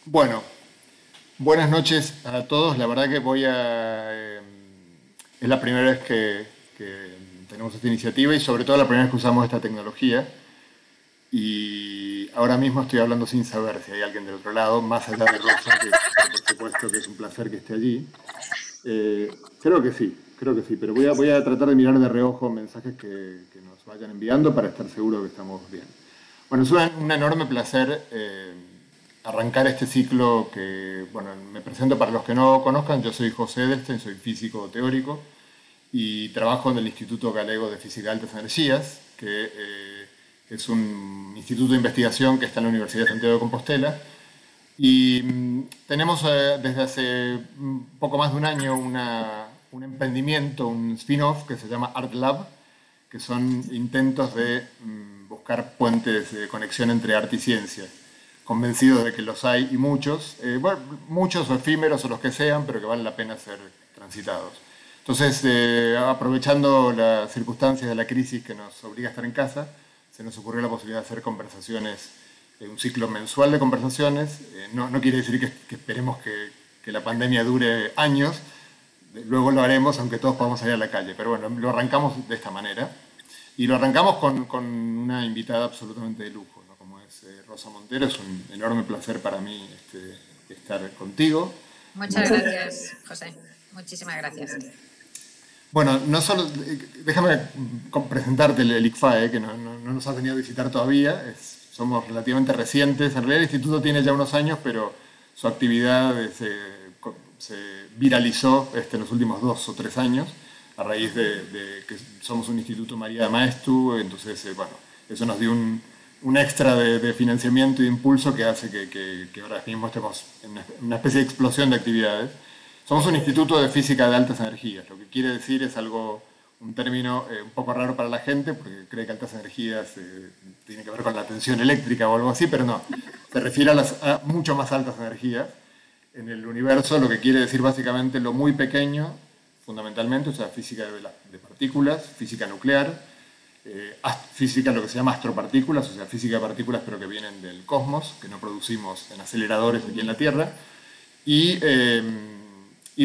Bueno, buenas noches a todos. La verdad que es la primera vez que tenemos esta iniciativa y sobre todo la primera vez que usamos esta tecnología. Y ahora mismo estoy hablando sin saber si hay alguien del otro lado, más allá de Rosa, que por supuesto que es un placer que esté allí. Creo que sí, pero voy a tratar de mirar de reojo mensajes que nos vayan enviando para estar seguro que estamos bien. Bueno, es un enorme placer arrancar este ciclo que, bueno, me presento para los que no conozcan, yo soy José Edelstein, soy físico teórico y trabajo en el Instituto Galego de Física de Altas Energías, que es un instituto de investigación que está en la Universidad de Santiago de Compostela. Y tenemos desde hace un poco más de un año un emprendimiento, un spin-off que se llama Art Lab, que son intentos de buscar puentes de conexión entre arte y ciencia, convencidos de que los hay y muchos, bueno, muchos o efímeros o los que sean, pero que vale la pena ser transitados. Entonces, aprovechando las circunstancias de la crisis que nos obliga a estar en casa, se nos ocurrió la posibilidad de hacer conversaciones, un ciclo mensual de conversaciones. No quiere decir que esperemos que la pandemia dure años, luego lo haremos aunque todos podamos salir a la calle, pero bueno, lo arrancamos de esta manera. Y lo arrancamos con una invitada absolutamente de lujo, ¿no? Como es Rosa Montero. Es un enorme placer para mí estar contigo. Muchas gracias, José. Muchísimas gracias. Bueno, no solo, déjame presentarte el ICFAE, que no nos has venido a visitar todavía. Somos relativamente recientes. En realidad el instituto tiene ya unos años, pero su actividad se viralizó en los últimos 2 o 3 años, a raíz de que somos un instituto María de Maeztu. Entonces, bueno, eso nos dio un extra de financiamiento y de impulso que hace que ahora mismo estemos en una especie de explosión de actividades. Somos un instituto de física de altas energías, lo que quiere decir es un término un poco raro para la gente, porque cree que altas energías tiene que ver con la tensión eléctrica o algo así, pero no, se refiere a mucho más altas energías en el universo, lo que quiere decir básicamente lo muy pequeño, fundamentalmente, o sea, física de partículas, física nuclear, física, lo que se llama astropartículas, o sea, física de partículas pero que vienen del cosmos, que no producimos en aceleradores aquí en la Tierra, y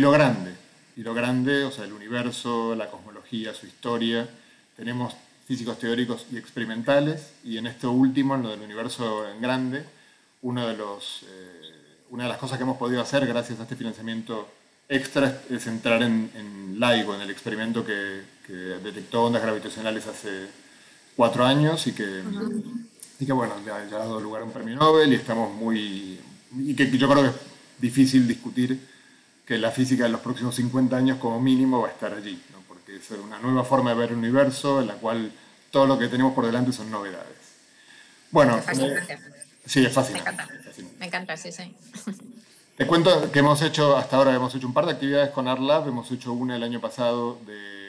lo grande, o sea, el universo, la cosmología, su historia. Tenemos físicos teóricos y experimentales, y en esto último, en lo del universo en grande, una de las cosas que hemos podido hacer gracias a este financiamiento extra es entrar en LIGO, en el experimento que detectó ondas gravitacionales hace 4 años y que bueno, ya ha dado lugar a un premio Nobel, y que yo creo que es difícil discutir que la física de los próximos 50 años como mínimo va a estar allí, ¿no? Porque es una nueva forma de ver el universo en la cual todo lo que tenemos por delante son novedades. Bueno, sí, es fascinante. Me encanta. Me encanta, sí. Te cuento que hasta ahora hemos hecho un par de actividades con Art Lab. Hemos hecho una el año pasado,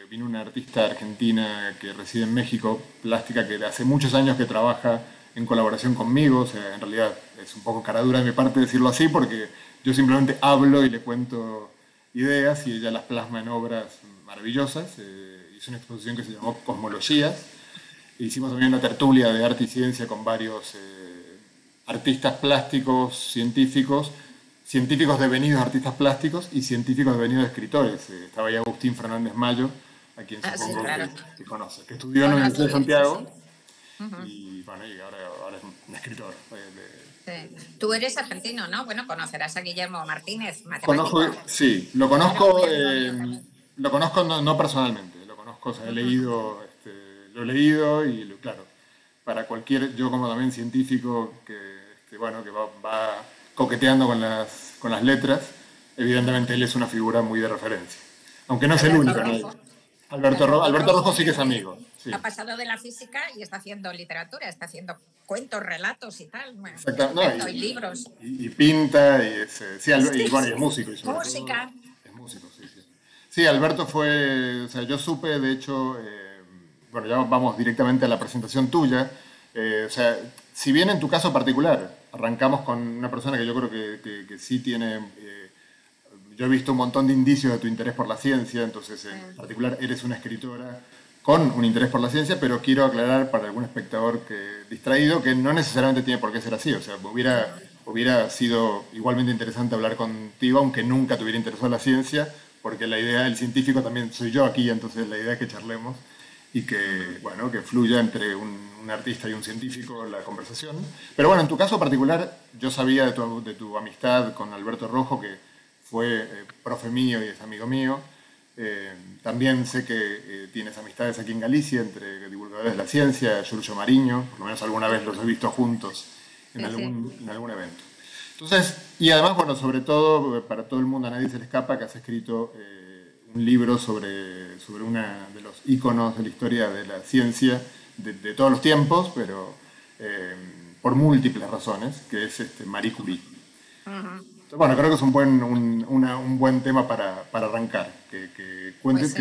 vino una artista argentina que reside en México, plástica, que hace muchos años que trabaja en colaboración conmigo. O sea, en realidad es un poco caradura de mi parte decirlo así, porque yo simplemente hablo y le cuento ideas y ella las plasma en obras maravillosas. Hizo una exposición que se llamó Cosmologías. Hicimos también una tertulia de arte y ciencia con varios artistas plásticos, científicos devenidos artistas plásticos y científicos devenidos escritores. Estaba ahí Agustín Fernández Mayo, a quien supongo que conoce, que estudió en la Universidad de Santiago. Y bueno, y ahora es un escritor. Sí. Tú eres argentino, ¿no? Bueno, conocerás a Guillermo Martínez, Sí, lo conozco no personalmente, lo conozco, o sea, lo he leído y claro, para yo como también científico que va coqueteando con las letras, evidentemente él es una figura muy de referencia, aunque no es el único, ¿no? Alberto Rojo sí que es amigo. Sí. Ha pasado de la física y está haciendo literatura, está haciendo cuentos, relatos y tal. Bueno, y libros. Y pinta, y es músico. Música. Es músico, sí. Sí, Alberto o sea, yo supe, de hecho, bueno, ya vamos directamente a la presentación tuya. O sea, si bien en tu caso particular arrancamos con una persona que yo creo que sí tiene... yo he visto un montón de indicios de tu interés por la ciencia, entonces en particular eres una escritora con un interés por la ciencia, pero quiero aclarar para algún espectador distraído que no necesariamente tiene por qué ser así. O sea, me hubiera hubiera sido igualmente interesante hablar contigo, aunque nunca te hubiera interesado la ciencia, porque la idea del científico también soy yo aquí, entonces la idea es que charlemos y que, bueno, que fluya entre un artista y un científico la conversación. Pero bueno, en tu caso particular, yo sabía de tu amistad con Alberto Rojo, que fue profe mío y es amigo mío. También sé que tienes amistades aquí en Galicia entre divulgadores de la ciencia, Giorgio Mariño, por lo menos alguna vez los he visto juntos en algún evento. Entonces, y además, bueno, sobre todo, para todo el mundo, a nadie se le escapa que has escrito un libro sobre uno de los íconos de la historia de la ciencia de todos los tiempos, pero por múltiples razones, que es Marie Curie. Bueno, creo que es un buen tema para arrancar. Que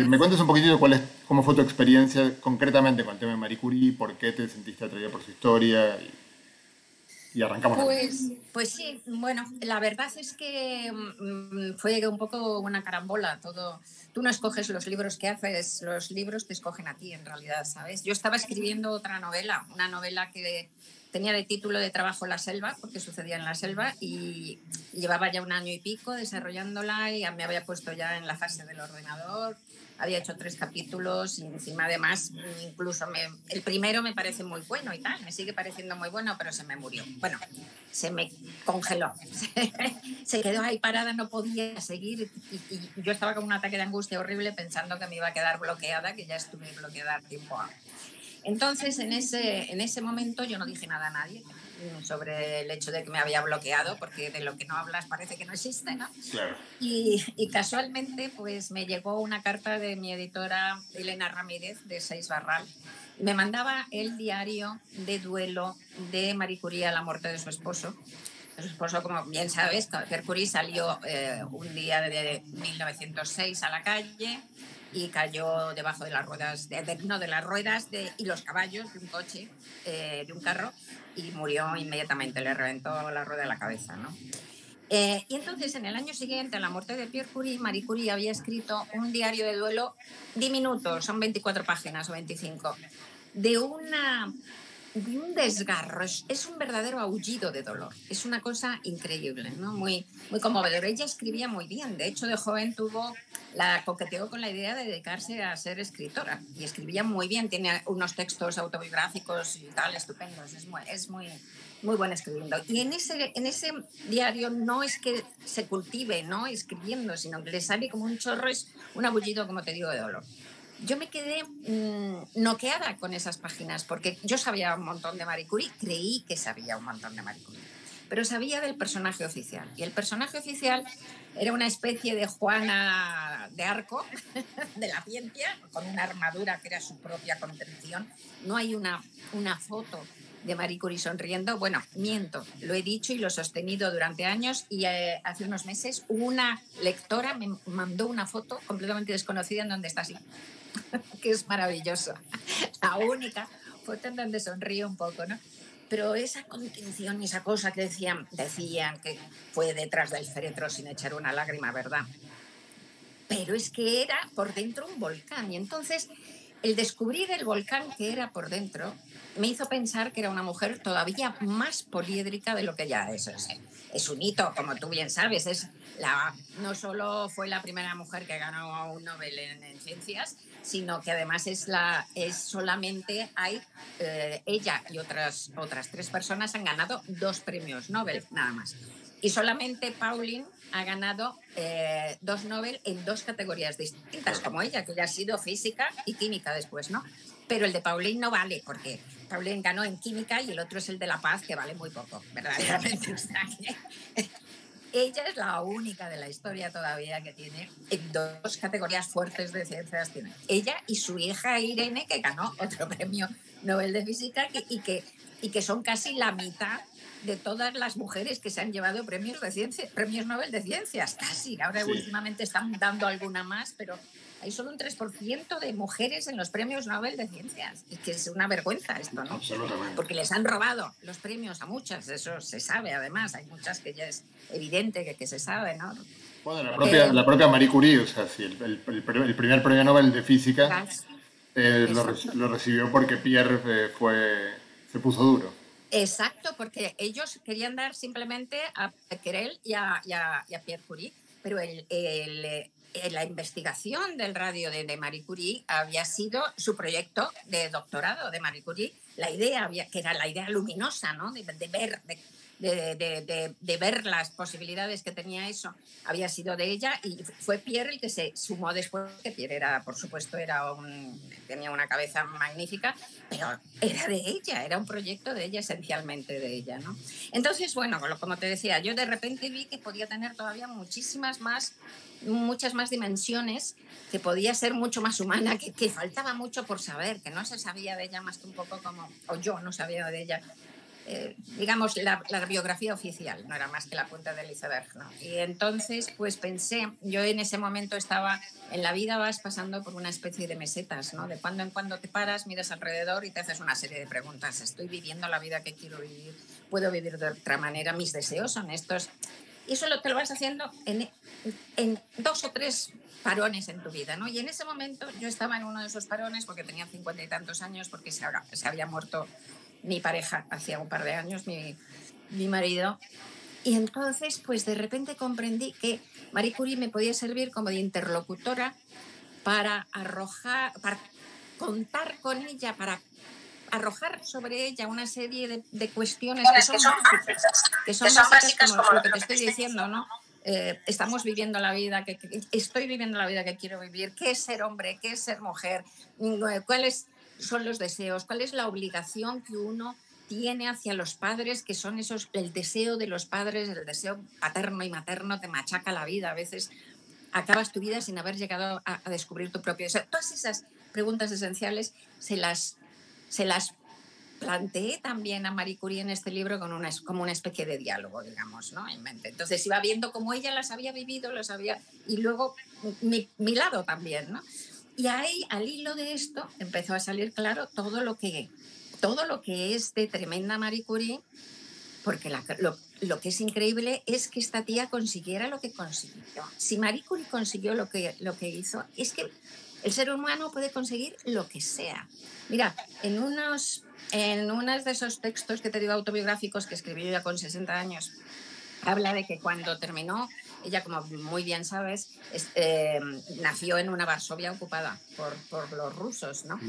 me cuentes un poquitito cómo fue tu experiencia concretamente con el tema de Marie Curie, por qué te sentiste atraída por su historia y arrancamos. Pues sí, bueno, la verdad es que fue un poco una carambola todo. Tú no escoges los libros que haces, los libros te escogen a ti en realidad, ¿sabes? Yo estaba escribiendo otra novela, una novela que tenía de título de trabajo La Selva, porque sucedía en la selva, y llevaba ya 1 año y pico desarrollándola y me había puesto ya en la fase del ordenador, había hecho 3 capítulos y encima además incluso el primero me parece muy bueno y tal, me sigue pareciendo muy bueno, pero se me murió. Bueno, se me congeló, se quedó ahí parada, no podía seguir y yo estaba con un ataque de angustia horrible pensando que me iba a quedar bloqueada, que ya estuve bloqueada tiempo ahora. Entonces, en ese momento yo no dije nada a nadie sobre el hecho de que me había bloqueado, porque de lo que no hablas parece que no existe, ¿no? Claro. Y casualmente, pues me llegó una carta de mi editora Elena Ramírez, de Seix Barral. Me mandaba el diario de duelo de Marie Curie a la muerte de su esposo. Su esposo, como bien sabes, Pierre Curie salió un día de 1906 a la calle y cayó debajo de las ruedas, y los caballos de un coche, de un carro, y murió inmediatamente, le reventó la rueda de la cabeza, ¿no? Y entonces, en el año siguiente, a la muerte de Pierre Curie, Marie Curie había escrito un diario de duelo diminuto, son 24 páginas o 25, de un desgarro, es un verdadero aullido de dolor, es una cosa increíble, ¿no? Muy, muy conmovedora. Ella escribía muy bien, de hecho de joven coqueteó con la idea de dedicarse a ser escritora y escribía muy bien, tiene unos textos autobiográficos y tal estupendos, es muy buena escribiendo. Y en ese diario no es que se cultive, ¿no?, escribiendo, sino que le sale como un chorro, es un aullido, como te digo, de dolor. Yo me quedé noqueada con esas páginas, porque yo sabía un montón de Marie Curie, creí que sabía un montón de Marie Curie, pero sabía del personaje oficial. Y el personaje oficial era una especie de Juana de Arco de la ciencia, con una armadura que era su propia contención. No hay una foto de Marie Curie sonriendo. Bueno, miento, lo he dicho y lo he sostenido durante años, y hace unos meses una lectora me mandó una foto completamente desconocida en donde está así, que es maravilloso. La única foto en donde sonríe un poco, ¿no? Pero esa contención y esa cosa que decían que fue detrás del féretro sin echar una lágrima, ¿verdad? Pero es que era por dentro un volcán, y entonces el descubrir el volcán que era por dentro me hizo pensar que era una mujer todavía más poliédrica de lo que ya es. Es un hito, como tú bien sabes. No solo fue la primera mujer que ganó un Nobel en ciencias, sino que además solamente hay ella y otras 3 personas han ganado 2 premios Nobel, nada más. Y solamente Pauling ha ganado 2 Nobel en 2 categorías distintas, como ella, que ya ha sido física y química después, ¿no? Pero el de Pauling no vale, porque Pauling ganó en química y el otro es el de la paz, que vale muy poco, verdaderamente. Ella es la única de la historia todavía que tiene en 2 categorías fuertes de ciencias. Ella y su hija Irene, que ganó otro premio Nobel de Física, y que son casi la mitad de todas las mujeres que se han llevado premios Nobel de Ciencias, casi. Ahora sí, últimamente están dando alguna más, pero hay solo un 3% de mujeres en los premios Nobel de Ciencias. Y que es una vergüenza esto, ¿no? Absolutamente. Porque les han robado los premios a muchas, eso se sabe además. Hay muchas que ya es evidente que se sabe, ¿no? Bueno, la propia Marie Curie, o sea, sí, el primer premio Nobel de Física lo recibió porque Pierre se puso duro. Exacto, porque ellos querían dar simplemente a Becquerel y a Pierre Curie, pero la investigación del radio de Marie Curie había sido su proyecto de doctorado de Marie Curie. La idea, que era la idea luminosa, ¿no? de ver las posibilidades que tenía eso, había sido de ella, y fue Pierre el que se sumó después, que Pierre era, por supuesto, tenía una cabeza magnífica, pero era de ella, era un proyecto de ella, esencialmente de ella, ¿no? Entonces, bueno, como te decía, yo de repente vi que podía tener todavía muchas más dimensiones, que podía ser mucho más humana, que faltaba mucho por saber, que no se sabía de ella más que un poco o yo no sabía de ella. Digamos, la biografía oficial, no era más que la punta del iceberg, ¿no? Y entonces, pues pensé, yo en ese momento estaba, en la vida vas pasando por una especie de mesetas, ¿no? De cuando en cuando te paras, miras alrededor y te haces una serie de preguntas. ¿Estoy viviendo la vida que quiero vivir? ¿Puedo vivir de otra manera? ¿Mis deseos son estos? Y eso te lo vas haciendo en 2 o 3 parones en tu vida, ¿no? Y en ese momento yo estaba en uno de esos parones, porque tenía 50 y tantos años, porque se había muerto mi pareja hacía un par de años, mi marido. Y entonces, pues de repente comprendí que Marie Curie me podía servir como de interlocutora para contar con ella, para arrojar sobre ella una serie de cuestiones que son básicas, como lo que te estoy diciendo, ¿no? Estamos viviendo la vida estoy viviendo la vida que quiero vivir. ¿Qué es ser hombre? ¿Qué es ser mujer? ¿Cuáles son los deseos? ¿Cuál es la obligación que uno tiene hacia los padres, que son el deseo de los padres, el deseo paterno y materno te machaca la vida? A veces acabas tu vida sin haber llegado a descubrir tu propio deseo. Todas esas preguntas esenciales se las planteé también a Marie Curie en este libro como una especie de diálogo, digamos, ¿no? En mente. Entonces iba viendo cómo ella las había vivido, y luego mi lado también, ¿no? Y ahí, al hilo de esto, empezó a salir claro todo lo que es de tremenda Marie Curie, porque lo que es increíble es que esta tía consiguiera lo que consiguió. Si Marie Curie consiguió lo que hizo, es que el ser humano puede conseguir lo que sea. Mira, en uno de esos textos que te digo autobiográficos que escribió ya con 60 años, habla de que cuando terminó, ella, como muy bien sabes, nació en una Varsovia ocupada por los rusos, ¿no?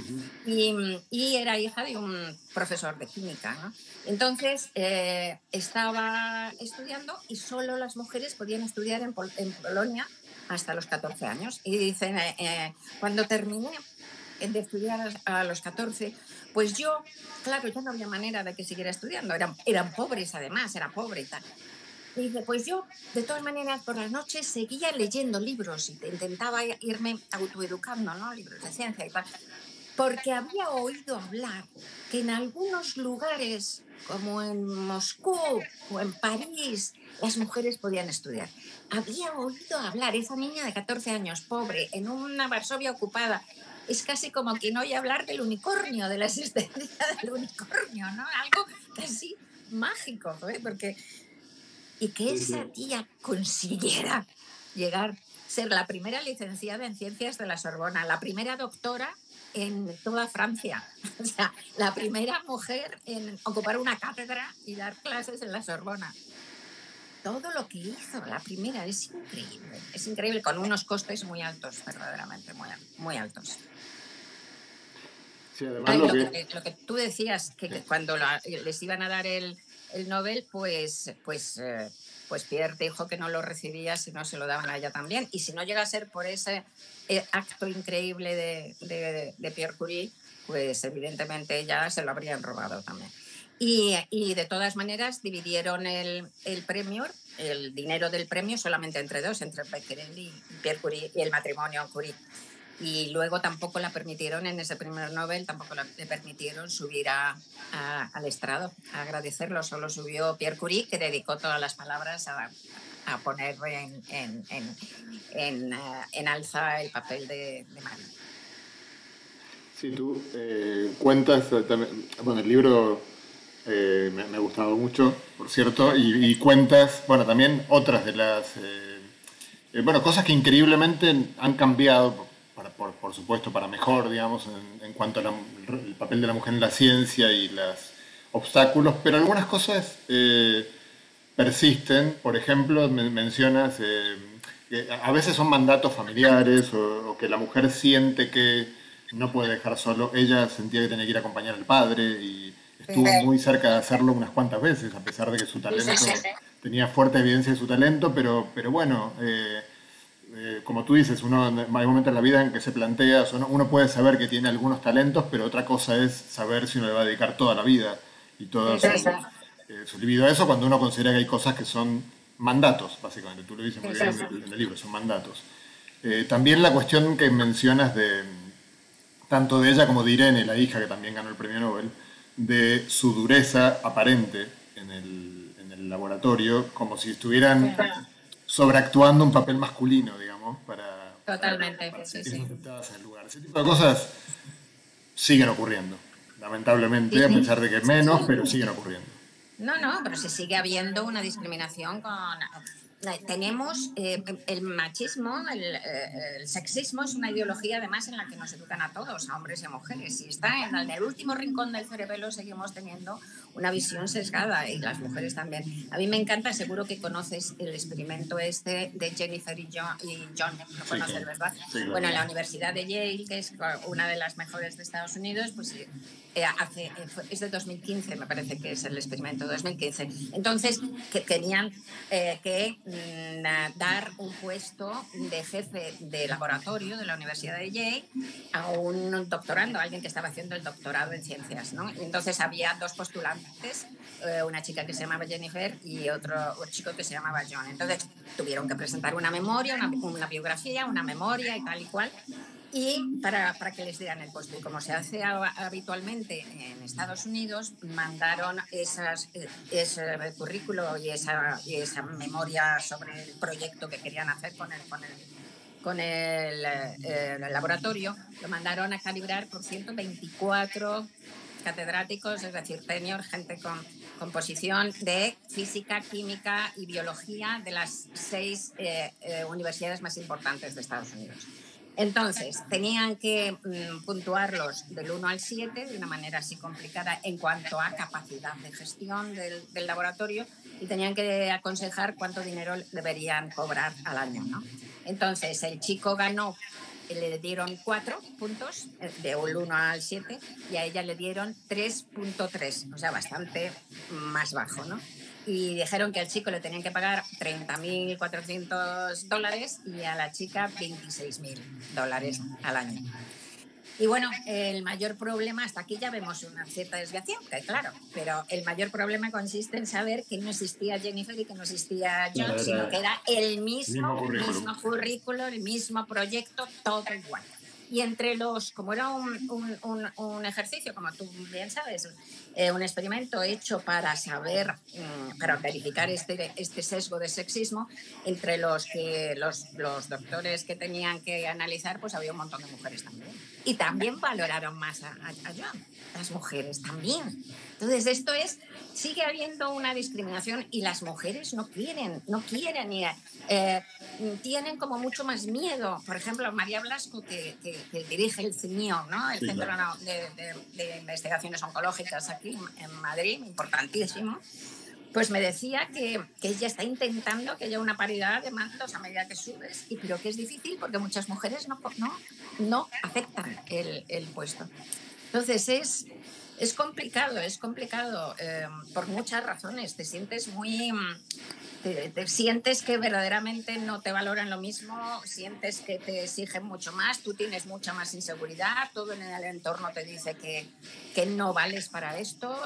Y era hija de un profesor de química, ¿no? Entonces estaba estudiando, y solo las mujeres podían estudiar en Polonia hasta los 14 años. Y dicen, cuando terminé de estudiar a los 14, pues yo, claro, ya no había manera de que siguiera estudiando. Eran pobres, además, era pobre y tal. Y dice, pues yo, de todas maneras, por las noches seguía leyendo libros y intentaba irme autoeducando, ¿no? Libros de ciencia y tal. Porque había oído hablar que en algunos lugares, como en Moscú o en París, las mujeres podían estudiar. Había oído hablar, esa niña de 14 años, pobre, en una Varsovia ocupada. Es casi como quien oye hablar del unicornio, de la existencia del unicornio, ¿no? Algo casi mágico, ¿eh? Y que esa tía consiguiera ser la primera licenciada en ciencias de la Sorbona, la primera doctora en toda Francia, o sea, la primera mujer en ocupar una cátedra y dar clases en la Sorbona. Todo lo que hizo la primera es increíble, con unos costes muy altos, verdaderamente muy altos. Sí, además lo que tú decías, que cuando les iban a dar el Nobel, pues Pierre dijo que no lo recibía si no se lo daban a ella también. Y si no llega a ser por ese acto increíble de Pierre Curie, pues evidentemente ella se lo habrían robado también. Y de todas maneras dividieron el premio, el dinero del premio, solamente entre dos, entre Becquerel y Pierre Curie, y el matrimonio Curie. Y luego tampoco la permitieron, en ese primer Nobel, tampoco le permitieron subir al estrado a agradecerlo. Solo subió Pierre Curie, que dedicó todas las palabras a poner en alza el papel de Marie. Sí, tú cuentas también, bueno, el libro me ha gustado mucho, por cierto, y cuentas, bueno, también otras de las, cosas que increíblemente han cambiado, por supuesto, para mejor, digamos, en cuanto al papel de la mujer en la ciencia y obstáculos, pero algunas cosas persisten. Por ejemplo, mencionas que a veces son mandatos familiares o que la mujer siente que no puede dejar solo. Ella sentía que tenía que ir a acompañar al padre y estuvo muy cerca de hacerlo unas cuantas veces, a pesar de que su Sí, sí, talento sí. tenía fuerte evidencia de su talento, pero bueno, como tú dices, hay momentos en la vida en que se plantea, uno puede saber que tiene algunos talentos, pero otra cosa es saber si uno le va a dedicar toda la vida y toda Sí, sí, su libido a eso, cuando uno considera que hay cosas que son mandatos, básicamente. Tú lo dices muy sí, bien sí, en el libro, son mandatos. También la cuestión que mencionas de tanto de ella como de Irene, la hija que también ganó el premio Nobel, de su dureza aparente en el laboratorio, como si sí. estuvieran sobreactuando un papel masculino, digamos, Totalmente, para sí, sentirse sí. aceptadas en el lugar. Ese tipo de cosas siguen ocurriendo, Sí, lamentablemente, a sí. pesar de que menos, pero siguen ocurriendo. No, no, pero se sigue habiendo una discriminación con... Tenemos el machismo, el sexismo es una ideología además en la que nos educan a todos, a hombres y a mujeres. Y está en el último rincón del cerebelo seguimos teniendo una visión sesgada y las mujeres también. A mí me encanta, seguro que conoces el experimento este de Jennifer y John, lo Sí, conoces, ¿verdad? sí, Bueno, claro. en la Universidad de Yale, que es una de las mejores de Estados Unidos, pues es de 2015, me parece que es el experimento 2015. Entonces, que tenían que dar un puesto de jefe de laboratorio de la Universidad de Yale a un doctorando, a alguien que estaba haciendo el doctorado en ciencias, ¿no? Entonces había dos postulantes, una chica que se llamaba Jennifer y otro chico que se llamaba John. Entonces tuvieron que presentar una memoria, una biografía, una memoria y tal y cual, y para que les dieran el puesto. Y como se hace habitualmente en Estados Unidos, mandaron ese currículo y esa memoria sobre el proyecto que querían hacer con el laboratorio, lo mandaron a calibrar por 124 catedráticos, es decir, senior, gente con posición de física, química y biología de las 6 universidades más importantes de Estados Unidos. Entonces, tenían que puntuarlos del 1 al 7 de una manera así complicada en cuanto a capacidad de gestión del laboratorio y tenían que aconsejar cuánto dinero deberían cobrar al año, ¿no? Entonces, el chico ganó, le dieron 4 puntos, de 1 al 7, y a ella le dieron 3.3, o sea, bastante más bajo, ¿no? Y dijeron que al chico le tenían que pagar $30.400 y a la chica $26.000 al año. Y bueno, el mayor problema, hasta aquí ya vemos una cierta desviación, que claro, pero el mayor problema consiste en saber que no existía Jennifer y que no existía John, Claro, sino que era el mismo currículum. mismo currículo, el mismo proyecto, todo igual. Y entre los, como era un ejercicio, como tú bien sabes, un experimento hecho para saber, para verificar este sesgo de sexismo, entre los doctores que tenían que analizar, pues había un montón de mujeres también. Y también valoraron más a John, las mujeres también. Entonces, sigue habiendo una discriminación y las mujeres no quieren tienen como mucho más miedo. Por ejemplo, María Blasco, que dirige el CINIO, ¿no? El Sí, Centro claro. de Investigaciones Oncológicas aquí en Madrid, importantísimo, pues me decía que ella está intentando que haya una paridad de mandos a medida que subes, pero que es difícil porque muchas mujeres no aceptan el puesto. Entonces es complicado por muchas razones. Te sientes te sientes que verdaderamente no te valoran lo mismo, sientes que te exigen mucho más, tú tienes mucha más inseguridad, todo en el entorno te dice que no vales para esto,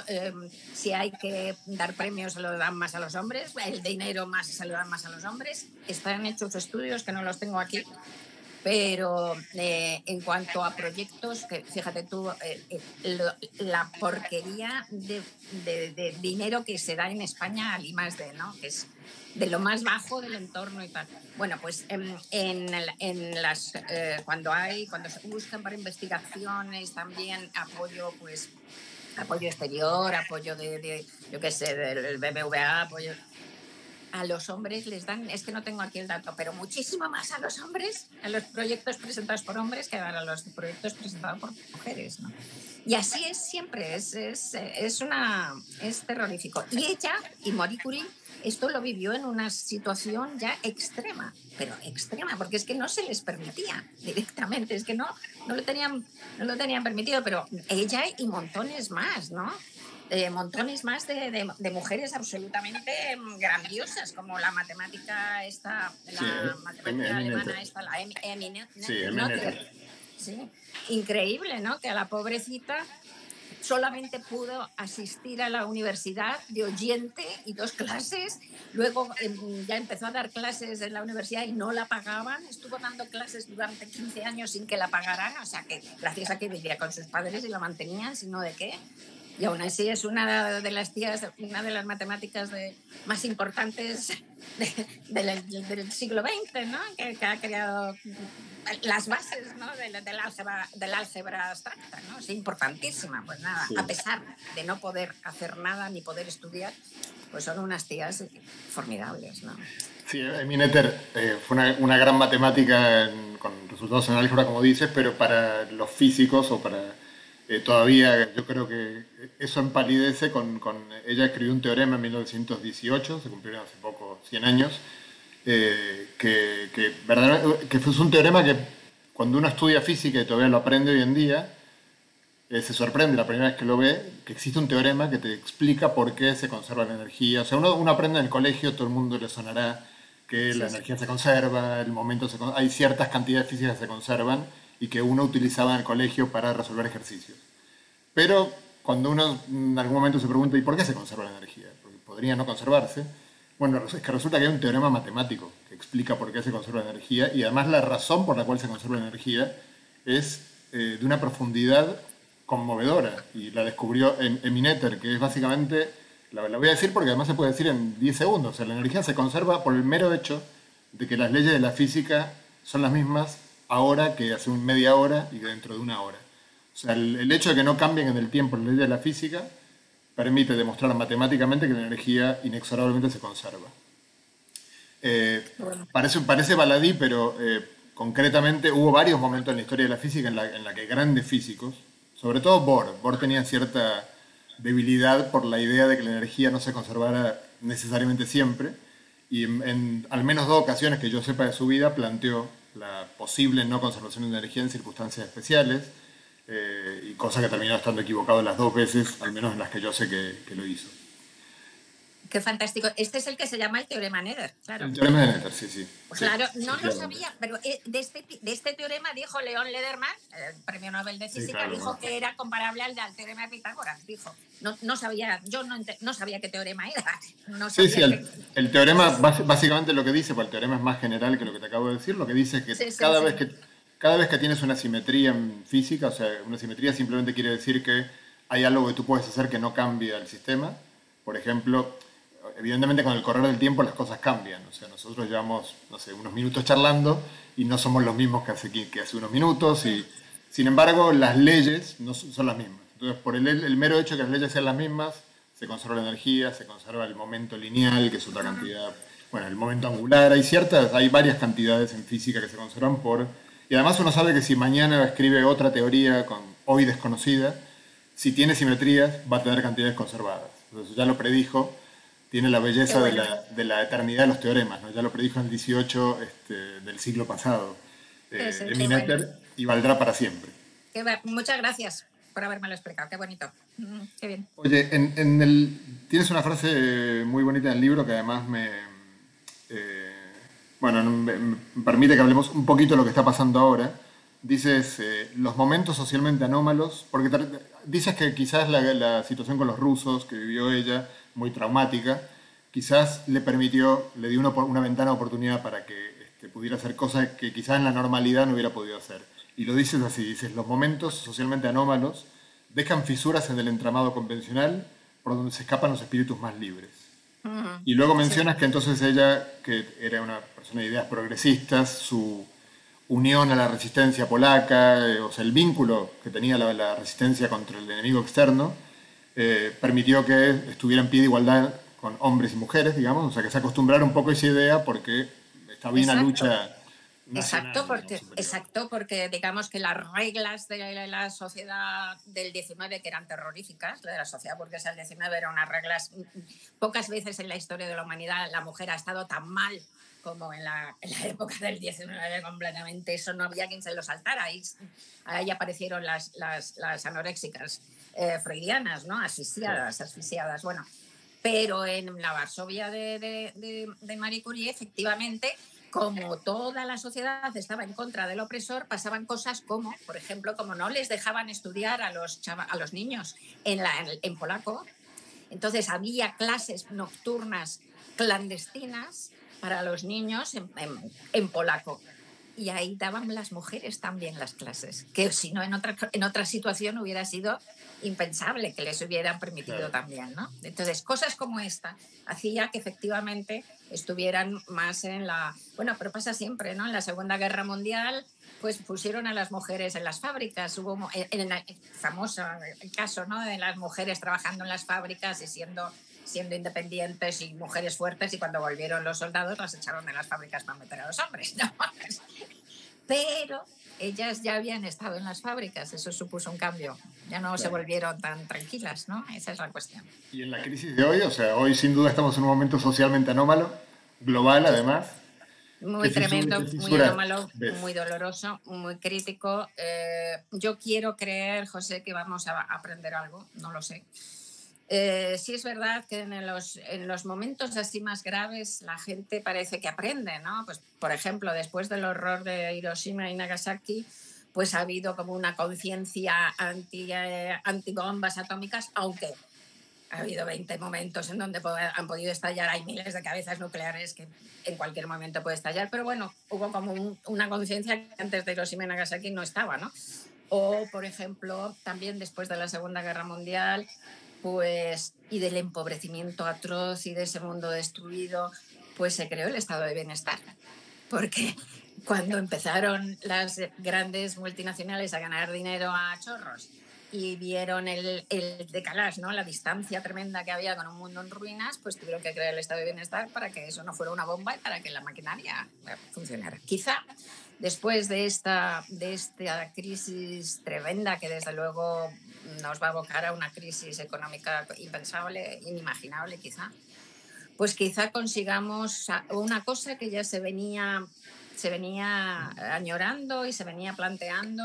si hay que dar premios se lo dan más a los hombres, el dinero más se lo dan más a los hombres. Están hechos estudios que no los tengo aquí, pero en cuanto a proyectos, que fíjate tú, la porquería de dinero que se da en España al I+D, ¿no? Que es de lo más bajo del entorno y tal. Bueno, pues cuando se buscan para investigaciones también apoyo, pues apoyo exterior, apoyo yo qué sé, del BBVA, apoyo a los hombres les dan, es que no tengo aquí el dato, pero muchísimo más a los hombres, a los proyectos presentados por hombres que a los proyectos presentados por mujeres, ¿no? Y así es siempre, es terrorífico. Y ella, y Marie Curie, esto lo vivió en una situación ya extrema, pero extrema, porque es que no se les permitía directamente, es que no lo tenían permitido, pero ella y montones más, ¿no? Montones más de mujeres absolutamente grandiosas, como la matemática esta, la matemática alemana esta, la Emmy Noether. Sí, increíble, ¿no? Que a la pobrecita solamente pudo asistir a la universidad de oyente y 2 clases, luego ya empezó a dar clases en la universidad y no la pagaban, estuvo dando clases durante 15 años sin que la pagaran, o sea que gracias a que vivía con sus padres y la mantenían, sino de qué. Y aún así es una de las tías, una de las matemáticas más importantes del siglo XX, ¿no? Que ha creado las bases, ¿no? del álgebra abstracta, ¿no? Es importantísima. Pues nada, sí. A pesar de no poder hacer nada ni poder estudiar, pues son unas tías formidables, ¿no? Sí, Emmy Noether fue una gran matemática con resultados en álgebra, como dices, pero para los físicos o para... todavía yo creo que eso empalidece con... Ella escribió un teorema en 1918, se cumplieron hace poco 100 años, que fue un teorema que cuando uno estudia física y todavía lo aprende hoy en día, se sorprende la primera vez que lo ve, que existe un teorema que te explica por qué se conserva la energía. O sea, uno aprende en el colegio, todo el mundo le sonará que la energía se conserva, el momento hay ciertas cantidades físicas que se conservan, y que uno utilizaba en el colegio para resolver ejercicios. Pero cuando uno en algún momento se pregunta ¿y por qué se conserva la energía? Porque podría no conservarse. Bueno, es que resulta que hay un teorema matemático que explica por qué se conserva la energía, y además la razón por la cual se conserva la energía es de una profundidad conmovedora, y la descubrió Emmy Noether, que es básicamente, la voy a decir porque además se puede decir en 10 segundos, o sea, la energía se conserva por el mero hecho de que las leyes de la física son las mismas ahora que hace media hora y que dentro de una hora. O sea, el hecho de que no cambien en el tiempo las leyes de la física permite demostrar matemáticamente que la energía inexorablemente se conserva. Parece baladí, pero concretamente hubo varios momentos en la historia de la física en la que grandes físicos, sobre todo Bohr tenía cierta debilidad por la idea de que la energía no se conservara necesariamente siempre, y en al menos 2 ocasiones que yo sepa de su vida planteó la posible no conservación de energía en circunstancias especiales, y cosa que terminó estando equivocado las 2 veces, al menos en las que yo sé que lo hizo. Qué fantástico. Este es el que se llama el teorema Noether, claro. El teorema de Noether, sí. Pues claro, no lo sabía, pero de este teorema dijo Leon Lederman, el premio Nobel de Física, dijo que era comparable al teorema de Pitágoras, dijo. No sabía, yo no sabía qué teorema era. No sabía el teorema, básicamente lo que dice, pues el teorema es más general que lo que te acabo de decir, lo que dice es que cada vez que tienes una simetría en física, o sea, una simetría simplemente quiere decir que hay algo que tú puedes hacer que no cambia el sistema. Por ejemplo, evidentemente con el correr del tiempo las cosas cambian. O sea, nosotros llevamos, no sé, unos minutos charlando y no somos los mismos que hace unos minutos. Y, sin embargo, las leyes no son las mismas. Entonces, por el mero hecho de que las leyes sean las mismas, se conserva la energía, se conserva el momento lineal, que es otra cantidad. Bueno, el momento angular. Hay varias cantidades en física que se conservan y además uno sabe que si mañana escribe otra teoría hoy desconocida, si tiene simetrías, va a tener cantidades conservadas. Entonces, ya lo predijo. Tiene la belleza de la eternidad de los teoremas, ¿no? Ya lo predijo en el 18 del siglo pasado, Emmy Noether, y valdrá para siempre. Muchas gracias por habérmelo explicado, qué bonito. Qué bien. Oye, tienes una frase muy bonita en el libro que además me permite que hablemos un poquito de lo que está pasando ahora. Dices, los momentos socialmente anómalos, porque dices que quizás la situación con los rusos que vivió ella, muy traumática, quizás le dio una ventana de oportunidad para que pudiera hacer cosas que quizás en la normalidad no hubiera podido hacer. Y lo dices así, dices, los momentos socialmente anómalos dejan fisuras en el entramado convencional por donde se escapan los espíritus más libres. Y luego mencionas que entonces ella, que era una persona de ideas progresistas, su unión a la resistencia polaca, o sea, el vínculo que tenía la resistencia contra el enemigo externo, permitió que estuviera en pie de igualdad con hombres y mujeres, digamos, o sea, que se acostumbrara un poco a esa idea porque está bien la Exacto. lucha nacional, digamos, superior. Exacto, porque digamos que las reglas de la sociedad del 19, que eran terroríficas, de la sociedad burguesa del 19 eran unas reglas, pocas veces en la historia de la humanidad la mujer ha estado tan mal como en la época del 19 completamente, eso no había quien se lo saltara, ahí aparecieron las anoréxicas freudianas, ¿no? Asfixiadas, bueno, pero en la Varsovia de Marie Curie, efectivamente, como toda la sociedad estaba en contra del opresor, pasaban cosas como, por ejemplo, como no les dejaban estudiar a los niños en polaco, entonces había clases nocturnas clandestinas para los niños en polaco. Y ahí daban las mujeres también las clases, que si no en otra situación hubiera sido impensable que les hubieran permitido Claro. también, ¿no? Entonces, cosas como esta hacía que efectivamente estuvieran más en la... Bueno, pero pasa siempre, ¿no? En la Segunda Guerra Mundial, pues pusieron a las mujeres en las fábricas. Hubo en el famoso el caso, ¿no? De las mujeres trabajando en las fábricas y siendo independientes y mujeres fuertes, y cuando volvieron los soldados las echaron de las fábricas para meter a los hombres, ¿no? Pero ellas ya habían estado en las fábricas, eso supuso un cambio, ya no se Claro. volvieron tan tranquilas, ¿no? Esa es la cuestión. Y en la crisis de hoy, o sea, hoy sin duda estamos en un momento socialmente anómalo, global Sí, además. muy tremendo, ¿Qué muy fisuras anómalo, ves? muy doloroso, muy crítico. Yo quiero creer, José, que vamos a aprender algo, no lo sé. Sí es verdad que en los momentos así más graves la gente parece que aprende, ¿no? Pues, por ejemplo, después del horror de Hiroshima y Nagasaki, pues ha habido como una conciencia antibombas atómicas, aunque ha habido 20 momentos en donde han podido estallar, hay miles de cabezas nucleares que en cualquier momento puede estallar, pero bueno, hubo como una conciencia que antes de Hiroshima y Nagasaki no estaba, ¿no? O, por ejemplo, también después de la Segunda Guerra Mundial, pues, y del empobrecimiento atroz y de ese mundo destruido, pues se creó el estado de bienestar. Porque cuando empezaron las grandes multinacionales a ganar dinero a chorros y vieron el decalage, ¿no? La distancia tremenda que había con un mundo en ruinas, pues tuvieron que crear el estado de bienestar para que eso no fuera una bomba y para que la maquinaria funcionara. Quizá después de esta crisis tremenda, que desde luego nos va a abocar a una crisis económica impensable, inimaginable quizá, pues quizá consigamos una cosa que ya se venía añorando y se venía planteando,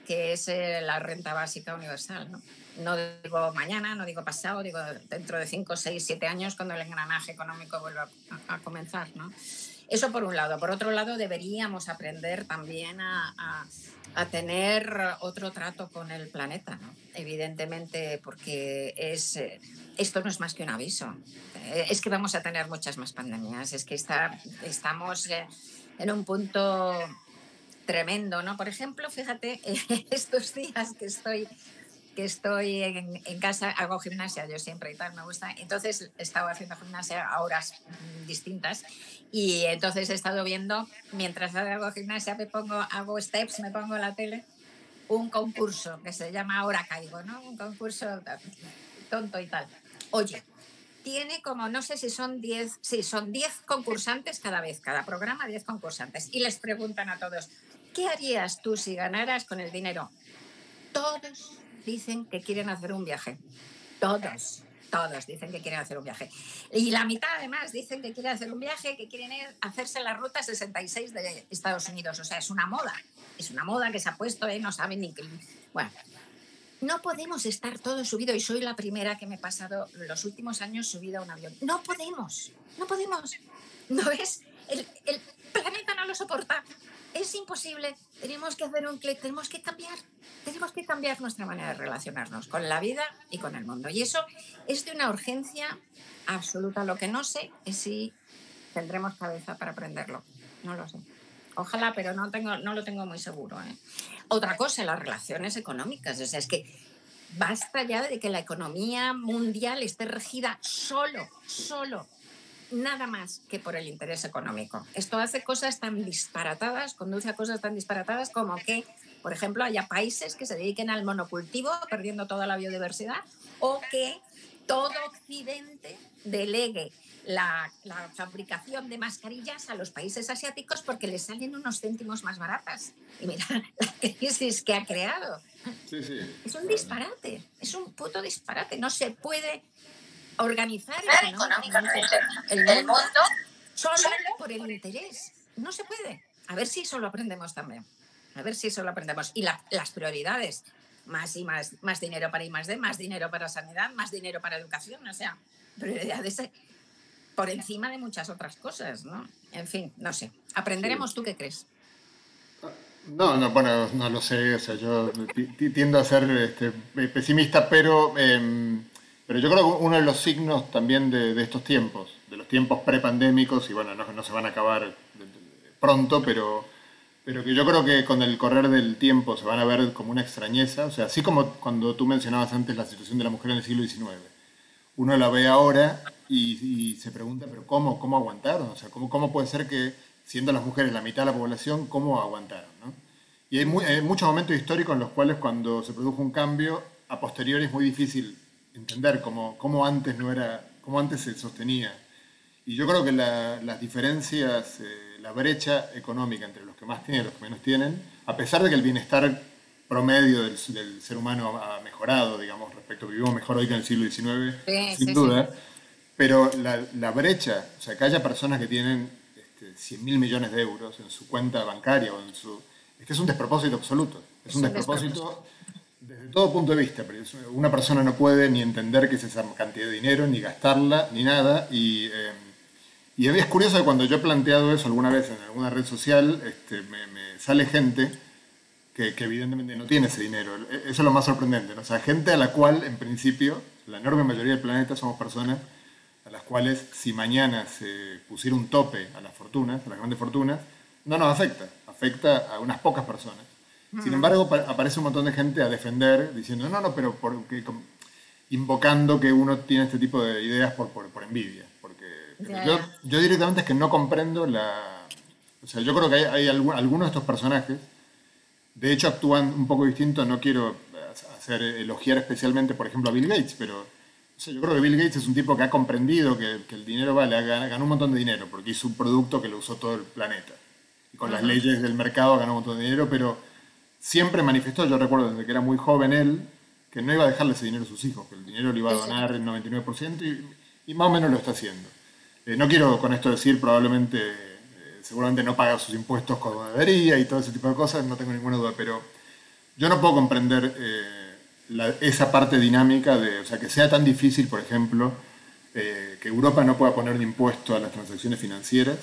que es la renta básica universal, ¿no? No digo mañana, no digo pasado, digo dentro de 5, 6, 7 años, cuando el engranaje económico vuelva a comenzar, ¿no? Eso por un lado. Por otro lado, deberíamos aprender también a tener otro trato con el planeta, ¿no? Evidentemente, porque esto no es más que un aviso. Es que vamos a tener muchas más pandemias, es que estamos en un punto tremendo, ¿no? Por ejemplo, fíjate, estos días que estoy en casa, hago gimnasia yo siempre y tal, me gusta. Entonces he estado haciendo gimnasia a horas distintas y entonces he estado viendo, mientras hago gimnasia hago steps, me pongo en la tele, un concurso que se llama Ahora Caigo, ¿no? Un concurso tonto y tal. Oye, tiene como, no sé si son 10, sí, son 10 concursantes cada vez, cada programa 10 concursantes. Y les preguntan a todos, ¿qué harías tú si ganaras con el dinero? Todos dicen que quieren hacer un viaje. Todos dicen que quieren hacer un viaje. Y la mitad, además, dicen que quieren hacer un viaje, que quieren ir a hacerse la ruta 66 de Estados Unidos. O sea, es una moda. Es una moda que se ha puesto, no saben ni qué. Bueno, no podemos estar todos subidos. Y soy la primera que me he pasado los últimos años subida a un avión. No podemos. ¿No es? El planeta no lo soporta. Es imposible. Tenemos que hacer un clic, tenemos que cambiar nuestra manera de relacionarnos con la vida y con el mundo. Y eso es de una urgencia absoluta. Lo que no sé es si tendremos cabeza para aprenderlo. No lo sé. Ojalá, pero no lo tengo muy seguro, ¿eh? Otra cosa, las relaciones económicas. O sea, es que basta ya de que la economía mundial esté regida solo, nada más que por el interés económico. Esto hace cosas tan disparatadas, conduce a cosas tan disparatadas como que, por ejemplo, haya países que se dediquen al monocultivo, perdiendo toda la biodiversidad, o que todo Occidente delegue la fabricación de mascarillas a los países asiáticos porque les salen unos céntimos más baratas. Y mira la crisis que ha creado. Sí, sí. Es un disparate, es un puto disparate. No se puede organizar económicamente el mundo solo por el interés. No se puede. A ver si eso lo aprendemos también. A ver si eso lo aprendemos. Y las prioridades. Más y más dinero para I+D, más dinero para sanidad, más dinero para educación. O sea, prioridades por encima de muchas otras cosas, ¿no? En fin, no sé. Aprenderemos. ¿Tú qué crees? No, bueno, no lo sé, o sea, yo tiendo a ser pesimista, pero yo creo que uno de los signos también de estos tiempos, de los tiempos prepandémicos, y bueno, no se van a acabar pronto, pero que yo creo que con el correr del tiempo se van a ver como una extrañeza, o sea, así como cuando tú mencionabas antes la situación de la mujer en el siglo XIX, uno la ve ahora y se pregunta, pero ¿cómo aguantaron? O sea, ¿cómo puede ser que, siendo las mujeres la mitad de la población, cómo aguantaron, ¿no? Y hay muchos momentos históricos en los cuales cuando se produjo un cambio, a posteriori es muy difícil entender cómo antes se sostenía. Y yo creo que las diferencias, la brecha económica entre los que más tienen y los que menos tienen, a pesar de que el bienestar promedio del ser humano ha mejorado, digamos, respecto a que vivimos mejor hoy que en el siglo XIX, sin duda, sí. Pero la brecha, o sea, que haya personas que tienen 100.000 millones de euros en su cuenta bancaria o es que es un despropósito absoluto. Es un despropósito desde todo punto de vista. Una persona no puede ni entender qué es esa cantidad de dinero, ni gastarla, ni nada. Y es curioso que cuando yo he planteado eso alguna vez en alguna red social, me sale gente que evidentemente no tiene ese dinero. Eso es lo más sorprendente, ¿no? O sea, gente a la cual, en principio, la enorme mayoría del planeta somos personas a las cuales, si mañana se pusiera un tope a las fortunas, a las grandes fortunas, no nos afecta. Afecta a unas pocas personas. Sin embargo, aparece un montón de gente a defender, diciendo, pero invocando que uno tiene este tipo de ideas por envidia. Yo directamente es que no comprendo o sea, yo creo que hay algunos de estos personajes, de hecho actúan un poco distinto, no quiero elogiar especialmente, por ejemplo, a Bill Gates, pero o sea, yo creo que Bill Gates es un tipo que ha comprendido que el dinero ganó un montón de dinero, porque hizo un producto que lo usó todo el planeta. Y con las leyes del mercado ganó un montón de dinero, pero siempre manifestó, yo recuerdo desde que era muy joven él, que no iba a dejarle ese dinero a sus hijos, que el dinero le iba a donar el 99% y más o menos lo está haciendo. No quiero con esto decir probablemente, seguramente no paga sus impuestos como debería y todo ese tipo de cosas, no tengo ninguna duda, pero yo no puedo comprender esa parte dinámica o sea, que sea tan difícil, por ejemplo, que Europa no pueda poner de impuesto a las transacciones financieras.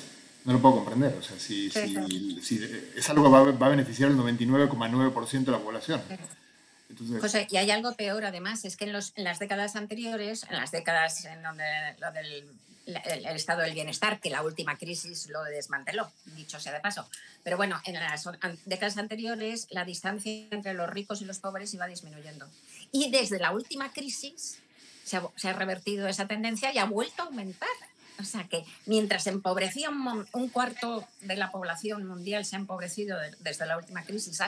No lo puedo comprender, o sea, si es algo que va a beneficiar al 99,9% de la población. Entonces, José, y hay algo peor además, es que en las décadas anteriores, en las décadas en donde lo del el estado del bienestar, que la última crisis lo desmanteló, dicho sea de paso, pero bueno, en las décadas anteriores la distancia entre los ricos y los pobres iba disminuyendo. Y desde la última crisis se ha revertido esa tendencia y ha vuelto a aumentar. O sea que mientras se empobrecía un cuarto de la población mundial, se ha empobrecido desde la última crisis.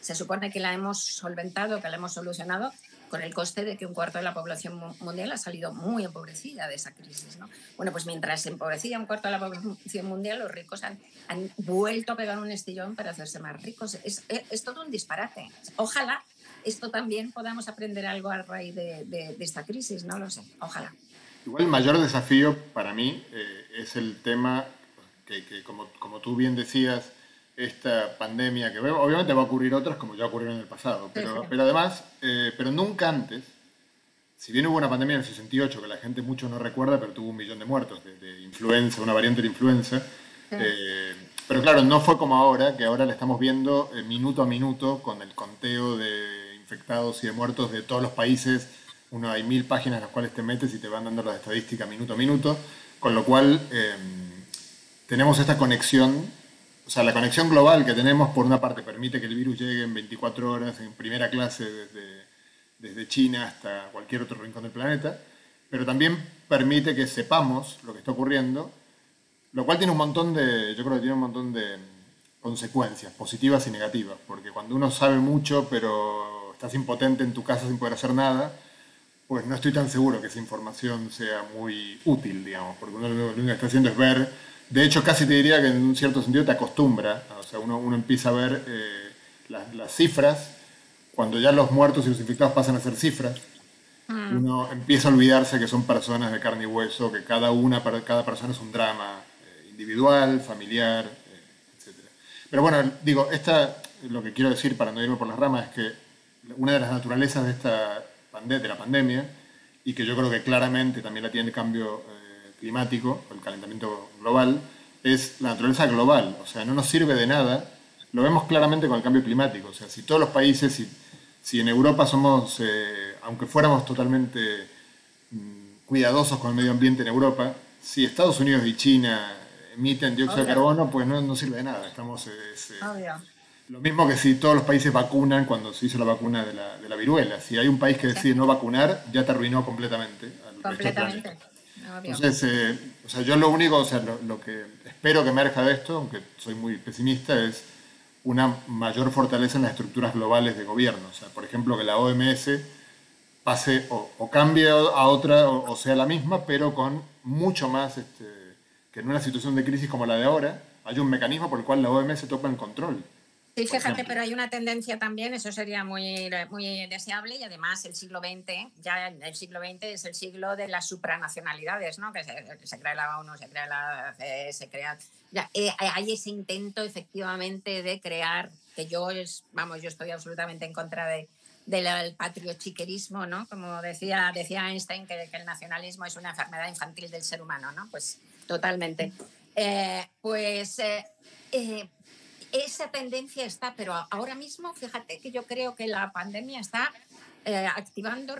Se supone que la hemos solventado, que la hemos solucionado, con el coste de que un cuarto de la población mundial ha salido muy empobrecida de esa crisis, ¿no? Bueno, pues mientras se empobrecía un cuarto de la población mundial, los ricos han vuelto a pegar un estillón para hacerse más ricos. Es todo un disparate. Ojalá esto también podamos aprender algo a raíz de esta crisis, no lo sé, ojalá. Igual el mayor desafío para mí es el tema que como tú bien decías, esta pandemia, que obviamente va a ocurrir otras como ya ocurrieron en el pasado, pero además, pero nunca antes, si bien hubo una pandemia en el 68, que la gente mucho no recuerda, pero tuvo 1 millón de muertos de influenza, una variante de influenza, pero claro, no fue como ahora, que ahora la estamos viendo minuto a minuto con el conteo de infectados y de muertos de todos los países. Hay 1000 páginas en las cuales te metes y te van dando las estadísticas minuto a minuto, con lo cual tenemos esta conexión, o sea, la conexión global que tenemos, por una parte, permite que el virus llegue en 24 horas, en primera clase, desde China hasta cualquier otro rincón del planeta, pero también permite que sepamos lo que está ocurriendo, lo cual tiene yo creo que tiene un montón de consecuencias, positivas y negativas, porque cuando uno sabe mucho, pero estás impotente en tu casa sin poder hacer nada, pues no estoy tan seguro que esa información sea muy útil, digamos, porque uno lo único que está haciendo es ver, de hecho casi te diría que en un cierto sentido te acostumbra, o sea, uno empieza a ver las cifras, cuando ya los muertos y los infectados pasan a ser cifras, Mm, uno empieza a olvidarse que son personas de carne y hueso, que cada persona es un drama individual, familiar, etcétera. Pero bueno, digo, lo que quiero decir para no irme por las ramas es que una de las naturalezas de de la pandemia, y que yo creo que claramente también la tiene el cambio climático, el calentamiento global, es la naturaleza global. O sea, no nos sirve de nada. Lo vemos claramente con el cambio climático. O sea, si todos los países, si en Europa somos, aunque fuéramos totalmente cuidadosos con el medio ambiente en Europa, si Estados Unidos y China emiten dióxido de obvio, carbono, pues no sirve de nada. obvio. Lo mismo que si todos los países vacunan cuando se hizo la vacuna de la viruela. Si hay un país que Sí, decide no vacunar, ya te arruinó completamente al resto del planeta. completamente. Obvio. Entonces, o sea, yo lo único, o sea, lo que espero que emerja de esto, aunque soy muy pesimista, es una mayor fortaleza en las estructuras globales de gobierno. O sea, por ejemplo, que la OMS pase o cambie a otra o sea la misma, pero con mucho más, que en una situación de crisis como la de ahora, hay un mecanismo por el cual la OMS toma el control, Sí, por fíjate, ejemplo. pero hay una tendencia también, eso sería muy deseable y además el siglo XX, ya el siglo XX es el siglo de las supranacionalidades, ¿no? Que se crea la ONU, se crea la CE, se crea... Ya, hay ese intento efectivamente de crear, que vamos, yo estoy absolutamente en contra del patriochiquerismo, ¿no? Como decía Einstein, que el nacionalismo es una enfermedad infantil del ser humano, ¿no? Pues totalmente. Pues esa tendencia está, pero ahora mismo, fíjate que yo creo que la pandemia está reactivando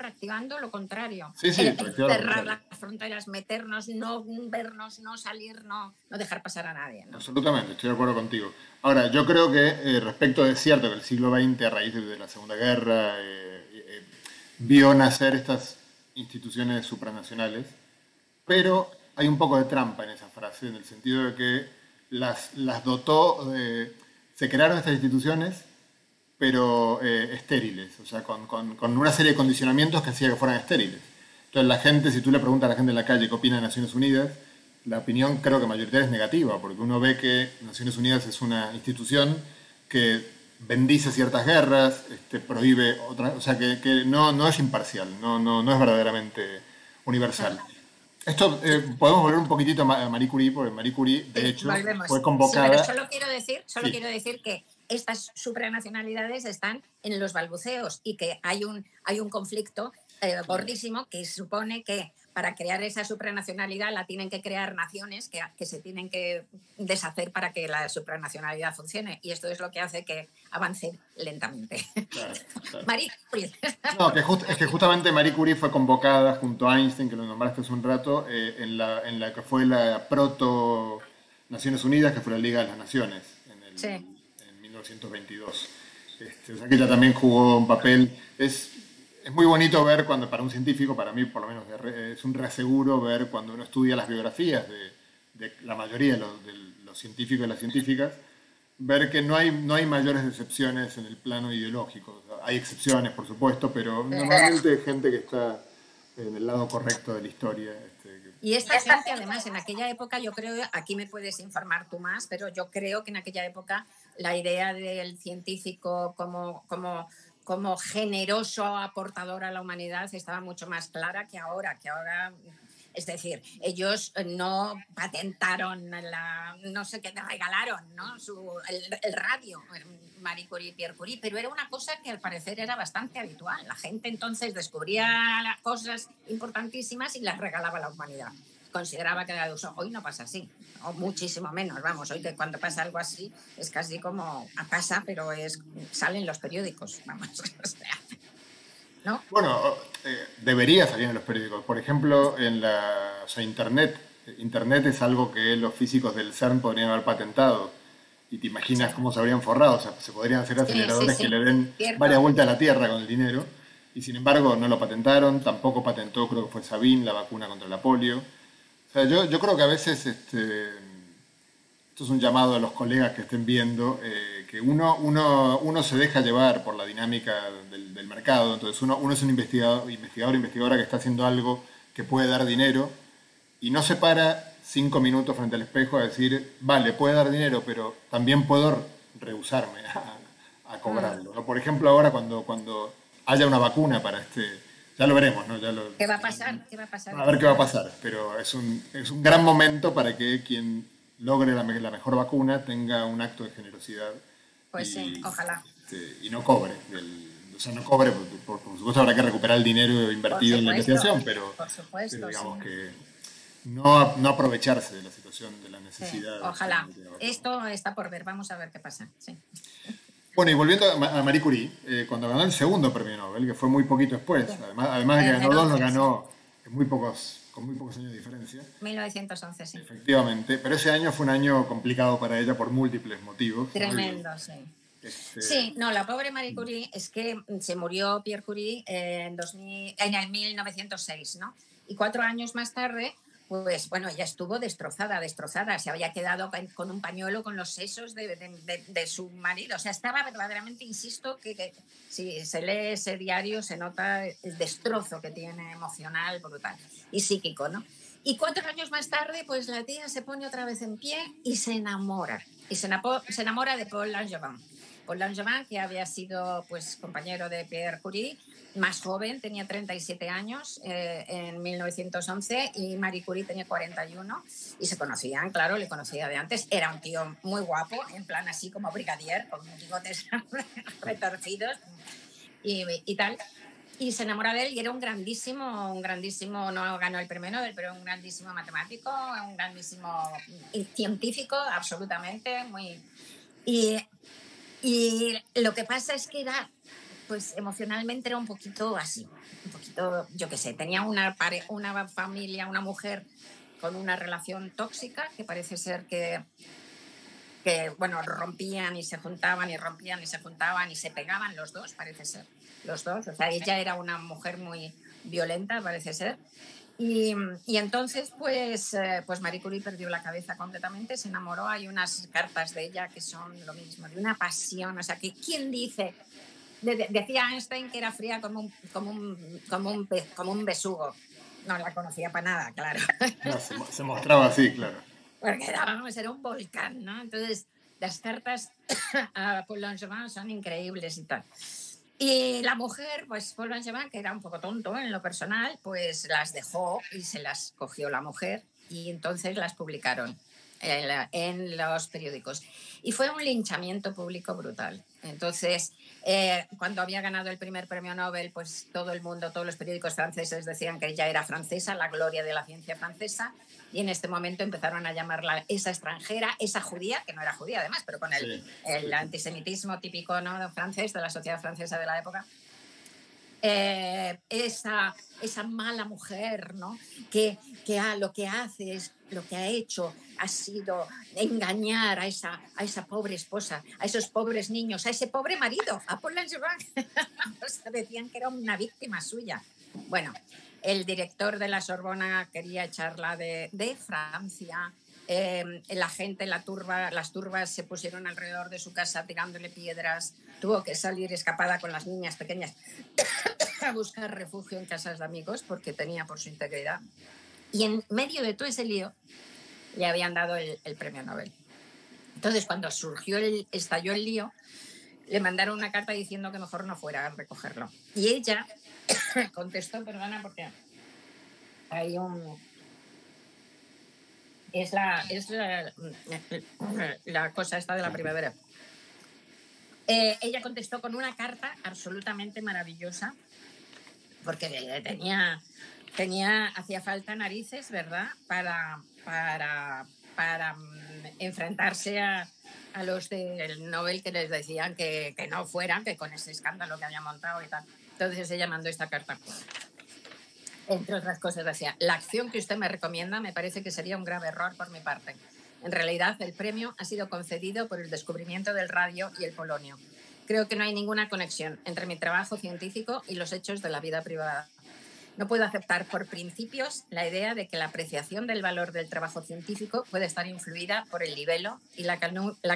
lo contrario. Sí, sí, reactiva lo Cerrar contrario. las fronteras, meternos, no vernos, no salir, no dejar pasar a nadie, ¿no? Absolutamente, estoy de acuerdo contigo. Ahora, yo creo que respecto de cierto que el siglo XX, a raíz de la Segunda Guerra, vio nacer estas instituciones supranacionales, pero hay un poco de trampa en esa frase, en el sentido de que las dotó, se crearon estas instituciones, pero estériles, o sea, con una serie de condicionamientos que hacía que fueran estériles. Entonces la gente, si tú le preguntas a la gente en la calle qué opina de Naciones Unidas, la opinión creo que mayoritaria es negativa, porque uno ve que Naciones Unidas es una institución que bendice ciertas guerras, prohíbe otras, o sea, que no es imparcial, no es verdaderamente universal. Esto, podemos volver un poquitito a Marie Curie, porque Marie Curie, de Sí, hecho, fue volvemos. Sí, pero convocada. solo Sí, quiero decir que estas supranacionalidades están en los balbuceos y que hay un conflicto claro. gordísimo que supone que para crear esa supranacionalidad la tienen que crear naciones que se tienen que deshacer para que la supranacionalidad funcione. Y esto es lo que hace que avance lentamente. Claro, claro. Marie Curie. No, es que justamente Marie Curie fue convocada junto a Einstein, que lo nombraste hace un rato, en la que fue la proto Naciones Unidas, que fue la Liga de las Naciones, Sí. en 1922. O sea que ella también jugó un papel. Es muy bonito ver cuando, para un científico, para mí por lo menos, es un reaseguro ver cuando uno estudia las biografías de la mayoría de los científicos y las científicas, ver que no hay mayores decepciones en el plano ideológico. Hay excepciones, por supuesto, pero normalmente hay gente que está en el lado correcto de la historia. Y esta gente, además, en aquella época, yo creo, aquí me puedes informar tú más, pero yo creo que en aquella época la idea del científico como generoso aportador a la humanidad estaba mucho más clara que ahora, es decir, ellos no patentaron no sé qué, te regalaron, ¿no? El radio, Marie Curie, Pierre Curie, pero era una cosa que al parecer era bastante habitual. La gente entonces descubría las cosas importantísimas y las regalaba a la humanidad. Consideraba que era de uso. Hoy no pasa así, o muchísimo menos. Vamos, hoy que cuando pasa algo así es casi como pasa, pero salen los periódicos, vamos, o sea, ¿no? Bueno, debería salir en los periódicos. Por ejemplo, o sea, Internet. Internet es algo que los físicos del CERN podrían haber patentado. Y te Sí, imaginas cómo se habrían forrado. O sea, se podrían hacer sí, sí, aceleradores que sí. le den varias Cierto. vueltas a la Tierra con el dinero. Y sin embargo, no lo patentaron. Tampoco patentó, creo que fue Sabin, la vacuna contra la polio. O sea, yo creo que a veces esto es un llamado a los colegas que estén viendo, que uno se deja llevar por la dinámica del mercado, entonces uno es un investigadora que está haciendo algo que puede dar dinero y no se para 5 minutos frente al espejo a decir, vale, puede dar dinero, pero también puedo rehusarme a cobrarlo, ¿no? Por ejemplo, ahora cuando haya una vacuna para ya lo veremos, ¿no? ¿Qué va a pasar? ¿Qué va a pasar? A ver qué va a pasar, pero es un gran momento para que quien logre la mejor vacuna tenga un acto de generosidad. Pues sí, ojalá. Y no cobre. O sea, no cobre, por supuesto habrá que recuperar el dinero invertido en la investigación, pero digamos que no aprovecharse de la situación, de la necesidad. Sí, ojalá. Esto está por ver, vamos a ver qué pasa. Sí. Bueno, y volviendo a Marie Curie, cuando ganó el segundo premio Nobel, que fue muy poquito después, además de que ganó dos, lo ganó con muy pocos años de diferencia. 1911, sí. Efectivamente, pero ese año fue un año complicado para ella por múltiples motivos. Tremendo, ¿no? Sí. Sí, no, la pobre Marie Curie es que se murió Pierre Curie en el 1906, ¿no? Y 4 años más tarde, pues bueno, ella estuvo destrozada, se había quedado con un pañuelo con los sesos de su marido, o sea, estaba verdaderamente, insisto, que si se lee ese diario se nota el destrozo que tiene emocional, brutal, y psíquico, ¿no? Y 4 años más tarde, pues la tía se pone otra vez en pie y se enamora, se enamora de Paul Langevin. Paul Langevin, que había sido pues, compañero de Pierre Curie, más joven, tenía 37 años en 1911 y Marie Curie tenía 41 y se conocían, claro, le conocía de antes. Era un tío muy guapo, en plan así como brigadier, con bigotes retorcidos y tal. Y se enamora de él y era un grandísimo, no ganó el premio Nobel, pero un grandísimo matemático, un grandísimo científico, absolutamente, muy... Y lo que pasa es que era, pues emocionalmente era un poquito así, un poquito, yo qué sé, tenía una familia, una mujer con una relación tóxica que parece ser que bueno, rompían y se juntaban y rompían y se juntaban y se pegaban los dos, parece ser, los dos. O sea, ella era una mujer muy violenta, parece ser. Y entonces, pues Marie Curie perdió la cabeza completamente, se enamoró. Hay unas cartas de ella que son lo mismo, de una pasión. O sea, que ¿quién dice? Decía Einstein que era fría como un besugo. No la conocía para nada, claro. No, se mostraba así, claro. Porque era un volcán, ¿no? Entonces, las cartas a Paul Langevin son increíbles y tal. Y la mujer, pues Paul Langevin, que era un poco tonto en lo personal, pues las dejó y se las cogió la mujer y entonces las publicaron en los periódicos. Y fue un linchamiento público brutal. Entonces, cuando había ganado el primer premio Nobel, pues todo el mundo, todos los periódicos franceses decían que ella era francesa, la gloria de la ciencia francesa, y en este momento empezaron a llamarla esa extranjera, esa judía, que no era judía además, pero con el antisemitismo típico, ¿no?, francés, de la sociedad francesa de la época. Esa mala mujer, ¿no?, que lo que hace es, lo que ha hecho ha sido engañar a esa pobre esposa, a esos pobres niños, a ese pobre marido, a Paul Langevin. O sea, decían que era una víctima suya. Bueno, el director de la Sorbona quería echarla de Francia. La gente, las turbas se pusieron alrededor de su casa tirándole piedras. Tuvo que salir escapada con las niñas pequeñas a buscar refugio en casas de amigos porque tenía por su integridad. Y en medio de todo ese lío le habían dado el premio Nobel. Entonces, cuando estalló el lío, le mandaron una carta diciendo que mejor no fuera a recogerlo. Y ella contestó, perdona, porque hay es la cosa esta de la primavera. Ella contestó con una carta absolutamente maravillosa, porque hacía falta narices, ¿verdad?, para enfrentarse a los del Nobel que les decían que no fueran, que con ese escándalo que había montado y tal. Entonces ella mandó esta carta. Entre otras cosas decía: la acción que usted me recomienda me parece que sería un grave error por mi parte. En realidad, el premio ha sido concedido por el descubrimiento del radio y el polonio. Creo que no hay ninguna conexión entre mi trabajo científico y los hechos de la vida privada. No puedo aceptar por principios la idea de que la apreciación del valor del trabajo científico puede estar influida por el libelo y la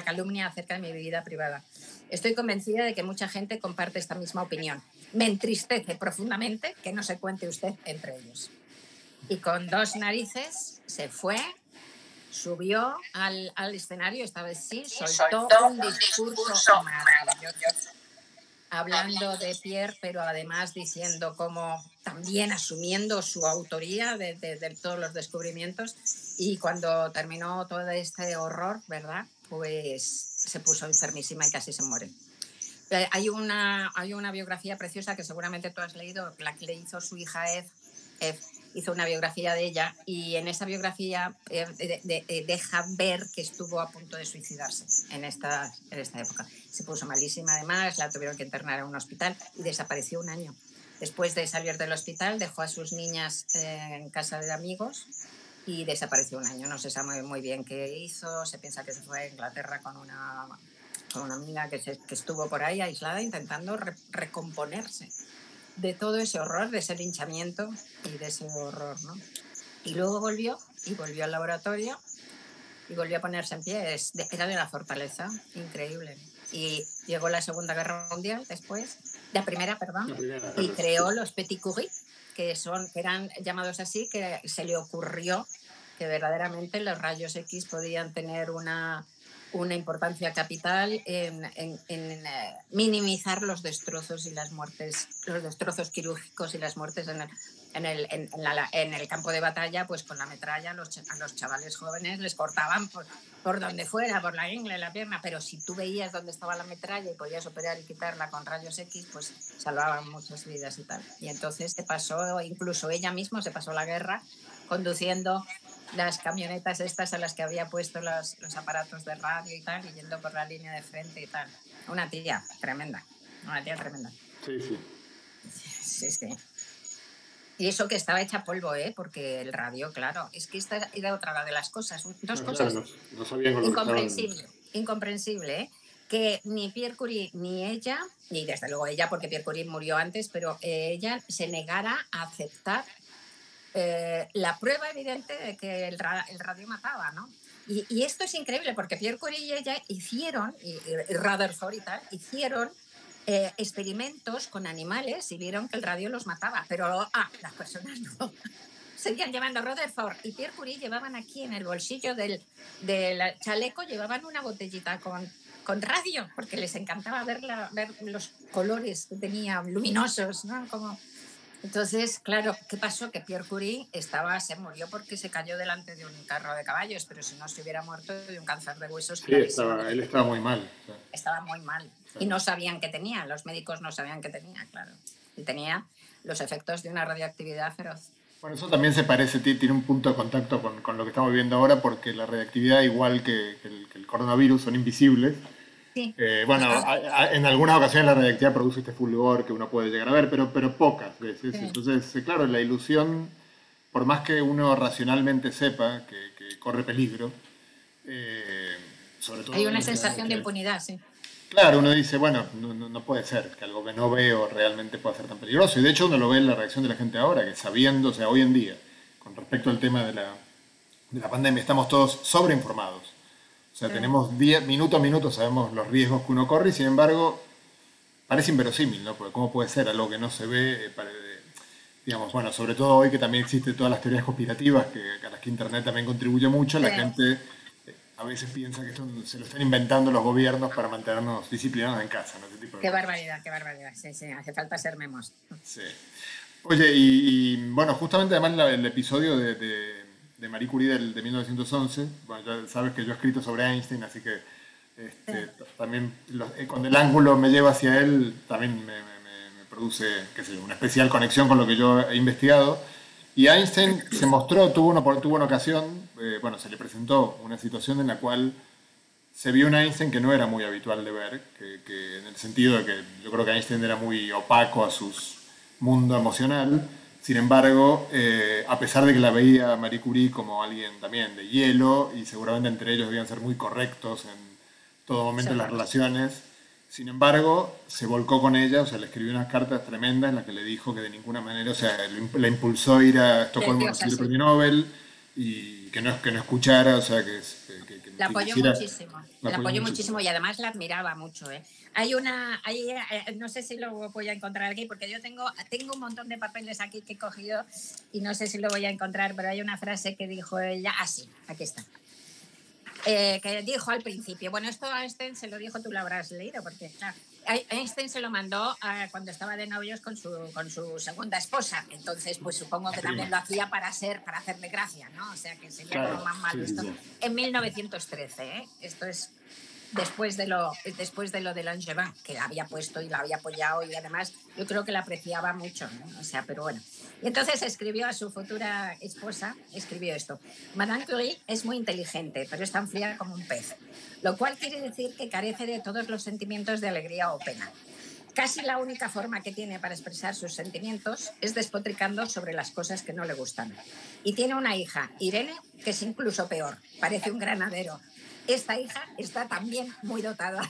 calumnia acerca de mi vida privada. Estoy convencida de que mucha gente comparte esta misma opinión. Me entristece profundamente que no se cuente usted entre ellos. Y con 2 narices se fue, subió al escenario, esta vez sí, soltó un discurso maravilloso, hablando de Pierre, pero además diciendo cómo también asumiendo su autoría de todos los descubrimientos. Y cuando terminó todo este horror, ¿verdad? Pues se puso enfermísima y casi se muere. Hay una biografía preciosa que seguramente tú has leído, la que le hizo su hija Eve, hizo una biografía de ella, y en esa biografía deja ver que estuvo a punto de suicidarse en esta época. Se puso malísima además, la tuvieron que internar en un hospital y desapareció un año. Después de salir del hospital dejó a sus niñas en casa de amigos y desapareció un año. No se sabe muy bien qué hizo, se piensa que se fue a Inglaterra con una amiga que estuvo por ahí aislada intentando recomponerse de todo ese horror, de ese linchamiento y de ese horror, ¿no? Y luego volvió al laboratorio y volvió a ponerse en pie. Era de una fortaleza increíble. Y llegó la Segunda Guerra Mundial después, la primera, y creó los Petit Curie, que eran llamados así, que se le ocurrió que verdaderamente los rayos X podían tener una importancia capital en minimizar los destrozos y las muertes, los destrozos quirúrgicos y las muertes en el campo de batalla. Pues con la metralla a los chavales jóvenes les cortaban por donde fuera, por la ingle, la pierna, pero si tú veías dónde estaba la metralla y podías operar y quitarla con rayos X, pues salvaban muchas vidas y tal. Y entonces incluso ella misma se pasó la guerra conduciendo las camionetas estas a las que había puesto los aparatos de radio y tal, y yendo por la línea de frente y tal. Una tía tremenda. Sí. Y eso que estaba hecha polvo, porque el radio, claro, es que esta era otra de las cosas. Dos cosas no sabían con lo incomprensible, que ni Pierre Curie ni ella, ni desde luego ella, porque Pierre Curie murió antes, pero ella se negara a aceptar la prueba evidente de que el radio mataba, ¿no? Y esto es increíble porque Pierre Curie y ella hicieron, y Rutherford y tal, hicieron experimentos con animales y vieron que el radio los mataba, pero las personas no. Seguían llevando Rutherford y Pierre Curie, llevaban aquí en el bolsillo del chaleco, llevaban una botellita con radio, porque les encantaba ver los colores que tenía luminosos, ¿no? Entonces, claro, ¿qué pasó? Que Pierre Curie se murió porque se cayó delante de un carro de caballos, pero si no se hubiera muerto de un cáncer de huesos. Sí, él estaba muy mal. Estaba muy mal. Claro. Y no sabían qué tenía, los médicos no sabían qué tenía, claro. Y tenía los efectos de una radioactividad feroz. Bueno, eso también se parece, tiene un punto de contacto con lo que estamos viviendo ahora, porque la radioactividad, igual que el coronavirus, son invisibles. Sí. En algunas ocasiones la radioactividad produce este fulgor que uno puede llegar a ver, pero pocas veces. Sí. Entonces, claro, la ilusión, por más que uno racionalmente sepa que corre peligro, sobre todo... Hay una sensación de impunidad, sí. Claro, uno dice, bueno, no puede ser que algo que no veo realmente pueda ser tan peligroso. Y de hecho uno lo ve en la reacción de la gente ahora, que sabiendo, o sea, hoy en día, con respecto al tema de la pandemia, estamos todos sobreinformados. O sea, tenemos minuto a minuto, sabemos los riesgos que uno corre y sin embargo parece inverosímil, ¿no? Porque ¿cómo puede ser algo que no se ve? Digamos, bueno, sobre todo hoy que también existen todas las teorías conspirativas, a las que Internet también contribuye mucho, la gente a veces piensa que esto se lo están inventando los gobiernos para mantenernos disciplinados en casa, ¿no? Ese tipo de qué barbaridad. Sí, hace falta ser memos. Sí. Oye, y bueno, justamente además el episodio de Marie Curie de 1911, bueno, ya sabes que yo he escrito sobre Einstein, así que también cuando el ángulo me lleva hacia él, también me produce, qué sé yo, una especial conexión con lo que yo he investigado. Y Einstein se mostró, tuvo una ocasión, se le presentó una situación en la cual se vio un Einstein que no era muy habitual de ver, que en el sentido de que yo creo que Einstein era muy opaco a su mundo emocional. Sin embargo, a pesar de que la veía Marie Curie como alguien también de hielo, y seguramente entre ellos debían ser muy correctos en todo momento en las relaciones, Sin embargo, se volcó con ella, o sea, le escribió unas cartas tremendas en las que le dijo que de ninguna manera, o sea, la impulsó a ir a Estocolmo a recibir el premio Nobel y que no escuchara, o sea, la que apoyó quisiera... muchísimo. La La apoyó apoyó muchísimo. muchísimo y además la admiraba mucho. ¿Eh? No sé si lo voy a encontrar aquí, porque yo tengo un montón de papeles aquí que he cogido y no sé si lo voy a encontrar, pero hay una frase que dijo ella, sí, aquí está. Que dijo al principio, bueno, esto a Einstein se lo dijo, tú lo habrás leído, porque claro, Einstein se lo mandó cuando estaba de novios con su segunda esposa, entonces pues supongo que también lo hacía para hacerle gracia, ¿no? O sea que sería como más malo esto. En 1913, esto es después de lo de Langevin, que la había puesto y la había apoyado y además yo creo que la apreciaba mucho, ¿no? O sea, pero bueno. Y entonces escribió a su futura esposa, escribió esto: Madame Curie es muy inteligente, pero es tan fría como un pez, lo cual quiere decir que carece de todos los sentimientos de alegría o pena. Casi la única forma que tiene para expresar sus sentimientos es despotricando sobre las cosas que no le gustan. Y tiene una hija, Irene, que es incluso peor, parece un granadero. Esta hija está también muy dotada.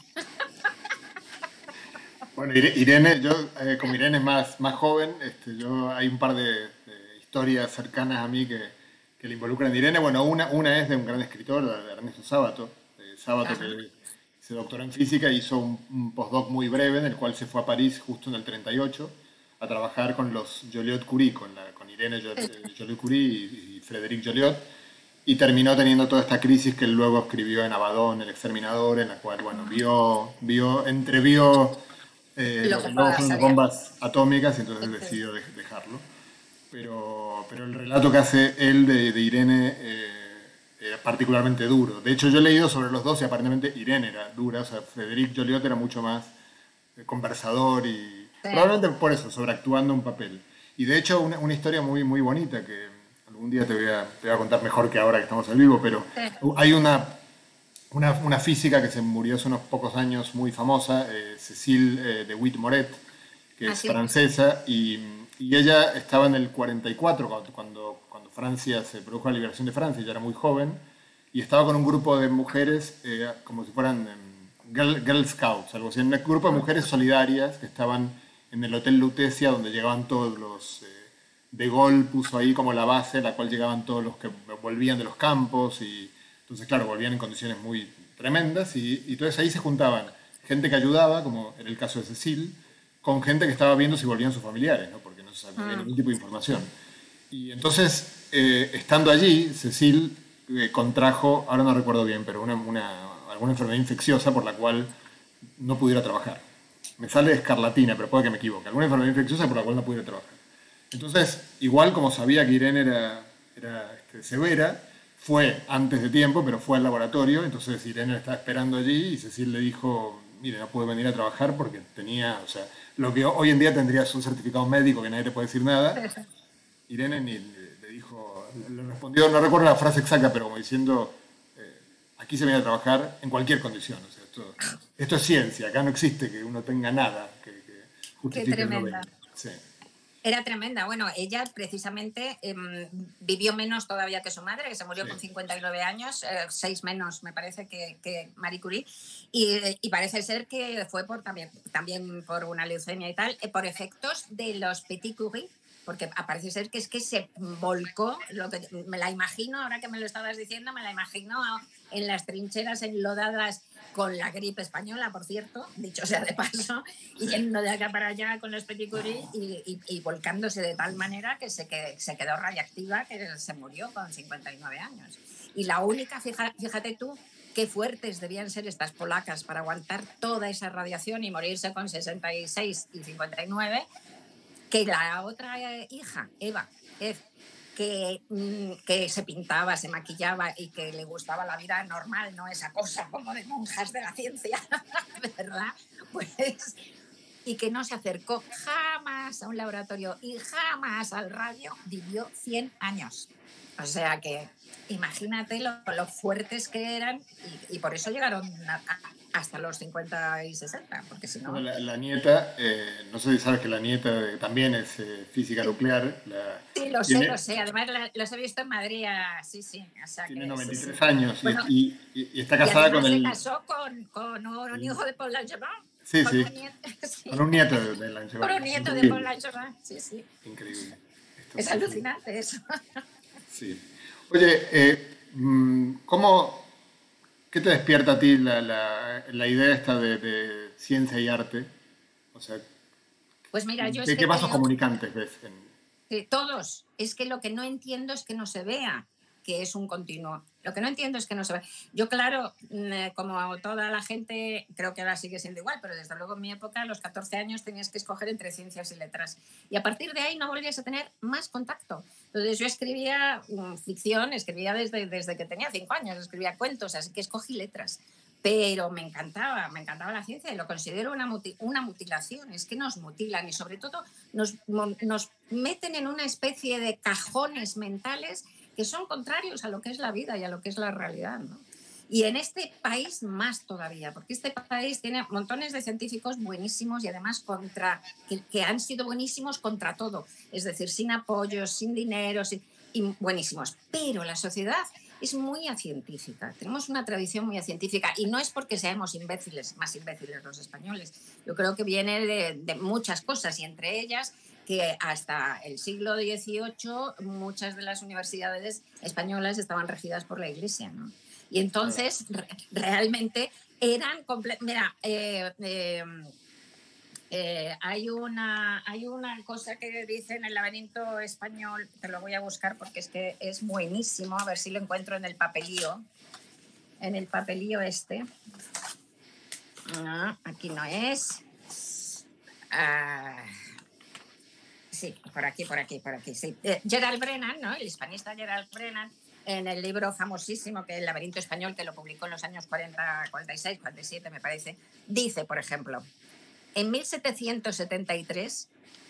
Bueno, Irene, yo como Irene es más joven, hay un par de historias cercanas a mí que le involucran a Irene. Bueno, una es de un gran escritor, de Ernesto Sábato. Sábato, que se doctoró en física, hizo un postdoc muy breve en el cual se fue a París justo en el 38 a trabajar con los Joliot-Curie, con Irene Joliot-Curie y Frédéric Joliot, y terminó teniendo toda esta crisis que él luego escribió en Abaddon, El Exterminador, en la cual, bueno, entrevió lo que luego fueron las bombas atómicas y entonces decidió dejarlo. Pero el relato que hace él de Irene era particularmente duro. De hecho, yo he leído sobre los dos y aparentemente Irene era dura, o sea, Frédéric Joliot era mucho más conversador y probablemente por eso, sobreactuando un papel. Y de hecho, una historia muy bonita que algún día te voy a contar mejor que ahora que estamos al vivo, pero hay una física que se murió hace unos pocos años muy famosa, Cécile de Witt-Moret, que es francesa, y ella estaba en el 44 cuando Francia se produjo la liberación de Francia, ella era muy joven, y estaba con un grupo de mujeres como si fueran Girl Scouts, algo así, un grupo de mujeres solidarias que estaban en el Hotel Lutecia, donde llegaban todos los... De Gaulle puso ahí como la base, a la cual llegaban todos los que volvían de los campos, y entonces, claro, volvían en condiciones muy tremendas, y entonces ahí se juntaban gente que ayudaba, como en el caso de Cecil, con gente que estaba viendo si volvían sus familiares, ¿no? Porque no se sabía ningún tipo de información. Y entonces, estando allí, Cecil contrajo, ahora no recuerdo bien, pero alguna enfermedad infecciosa por la cual no pudiera trabajar. Me sale escarlatina, pero puede que me equivoque. Alguna enfermedad infecciosa por la cual no pudiera trabajar. Entonces, igual como sabía que Irene era severa, fue antes de tiempo, pero fue al laboratorio. Entonces Irene estaba esperando allí y Cecil le dijo: mire, no puede venir a trabajar porque tenía, o sea, lo que hoy en día tendrías un certificado médico que nadie te puede decir nada. Irene le dijo, le respondió, no recuerdo la frase exacta, pero como diciendo, aquí se viene a trabajar en cualquier condición. O sea, esto es ciencia, acá no existe que uno tenga nada que justifique el no venir. Sí. Era tremenda. Bueno, ella precisamente vivió menos todavía que su madre, que se murió con 59 años, 6 menos me parece que Marie Curie, y parece ser que fue también por una leucemia y tal, por efectos de los Petit Curie, porque parece ser que es que se volcó, me la imagino, ahora que me lo estabas diciendo, me la imagino en las trincheras enlodadas con la gripe española, por cierto, dicho sea de paso, y yendo de acá para allá con los Petit Curie y volcándose de tal manera que se quedó radiactiva, que se murió con 59 años. Y la única, fíjate tú, qué fuertes debían ser estas polacas para aguantar toda esa radiación y morirse con 66 y 59, que la otra hija, Eva, que se pintaba, se maquillaba y que le gustaba la vida normal, no esa cosa como de monjas de la ciencia, ¿verdad? Pues, y que no se acercó jamás a un laboratorio y jamás al radio, vivió 100 años. O sea que imagínate lo fuertes que eran y por eso llegaron hasta los 50 y 60, porque si no... La nieta, no sé si sabes que la nieta también es física nuclear. Sí, lo sé. Además, los he visto en Madrid, sí. O sea, tiene que, 93 años bueno, y está casada con se el... casó con un hijo de Paul Langevin. Sí, con sí. un nieto, Con sí, un nieto de con Langeval. un nieto de Paul Increíble. Langerin, sí, sí. Increíble. Esto Es sí que... alucinante eso. Sí. Oye, ¿qué te despierta a ti la idea esta de ciencia y arte? O sea, Pues mira, yo es ¿qué que vasos creo comunicantes ves? que todos, es que lo que no entiendo es que no se vea que es un continuo. Lo que no entiendo es que no se vea. Yo, claro, como toda la gente, creo que ahora sigue siendo igual, pero desde luego en mi época, a los 14 años, tenías que escoger entre ciencias y letras. Y a partir de ahí no volvías a tener más contacto. Entonces yo escribía ficción, escribía desde que tenía 5 años, escribía cuentos, así que escogí letras. Pero me encantaba la ciencia y lo considero una mutilación, es que nos mutilan y sobre todo nos meten en una especie de cajones mentales que son contrarios a lo que es la vida y a lo que es la realidad, ¿no? Y en este país más todavía, porque este país tiene montones de científicos buenísimos y además que han sido buenísimos contra todo, es decir, sin apoyos, sin dinero, y buenísimos. Pero la sociedad es muy acientífica, tenemos una tradición muy acientífica y no es porque seamos imbéciles, más imbéciles los españoles. Yo creo que viene de muchas cosas y entre ellas que hasta el siglo XVIII muchas de las universidades españolas estaban regidas por la Iglesia, ¿no? Y entonces realmente eran... Mira, hay una cosa que dice en el laberinto español, te lo voy a buscar porque es que es buenísimo, a ver si lo encuentro en el papelío este. No, aquí no es. Sí, por aquí, sí. Gerald Brennan, ¿no? El hispanista Gerald Brennan, en el libro famosísimo que es El laberinto español, que lo publicó en los años 40, 46, 47, me parece, dice, por ejemplo, en 1773,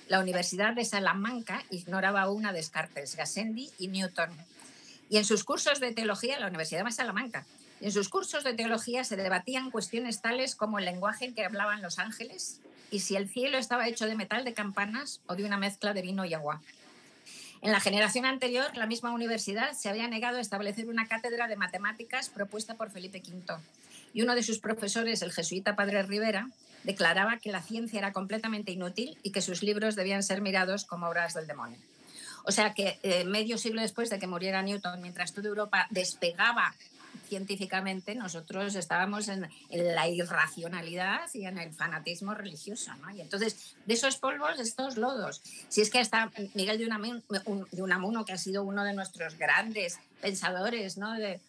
la Universidad de Salamanca ignoraba aún a Descartes, Gassendi y Newton. Y en sus cursos de teología, la Universidad de Salamanca, y en sus cursos de teología se debatían cuestiones tales como el lenguaje en que hablaban los ángeles y si el cielo estaba hecho de metal de campanas o de una mezcla de vino y agua. En la generación anterior, la misma universidad se había negado a establecer una cátedra de matemáticas propuesta por Felipe V. Y uno de sus profesores, el jesuita Padre Rivera, declaraba que la ciencia era completamente inútil y que sus libros debían ser mirados como obras del demonio. O sea que medio siglo después de que muriera Newton, mientras toda Europa despegaba científicamente, nosotros estábamos en la irracionalidad y en el fanatismo religioso, ¿no? Y entonces, de esos polvos, estos lodos. Si es que hasta Miguel de Unamuno, que ha sido uno de nuestros grandes pensadores, ¿no? de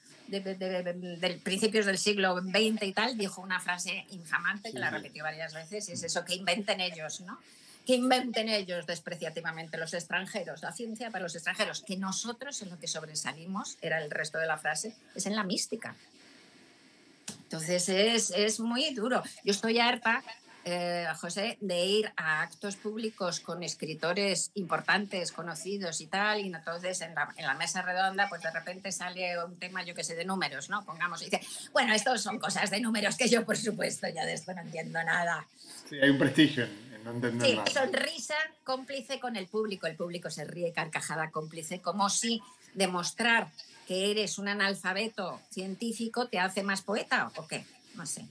principios del siglo XX y tal, dijo una frase infamante que la repitió varias veces, y es eso, que inventen ellos, ¿no? Que inventen ellos despreciativamente los extranjeros, la ciencia para los extranjeros, que nosotros en lo que sobresalimos, era el resto de la frase, es en la mística. Entonces es muy duro. Yo estoy harta, José, de ir a actos públicos con escritores importantes, conocidos y tal, y entonces en la mesa redonda pues de repente sale un tema, yo que sé, de números, ¿no? Pongamos, y dice, bueno, estos son cosas de números que yo, por supuesto, ya de esto no entiendo nada. Sí, hay un prestigio en no entender Sí, nada. sonrisa cómplice con el público se ríe, carcajada cómplice, como si demostrar que eres un analfabeto científico te hace más poeta o qué, no sé,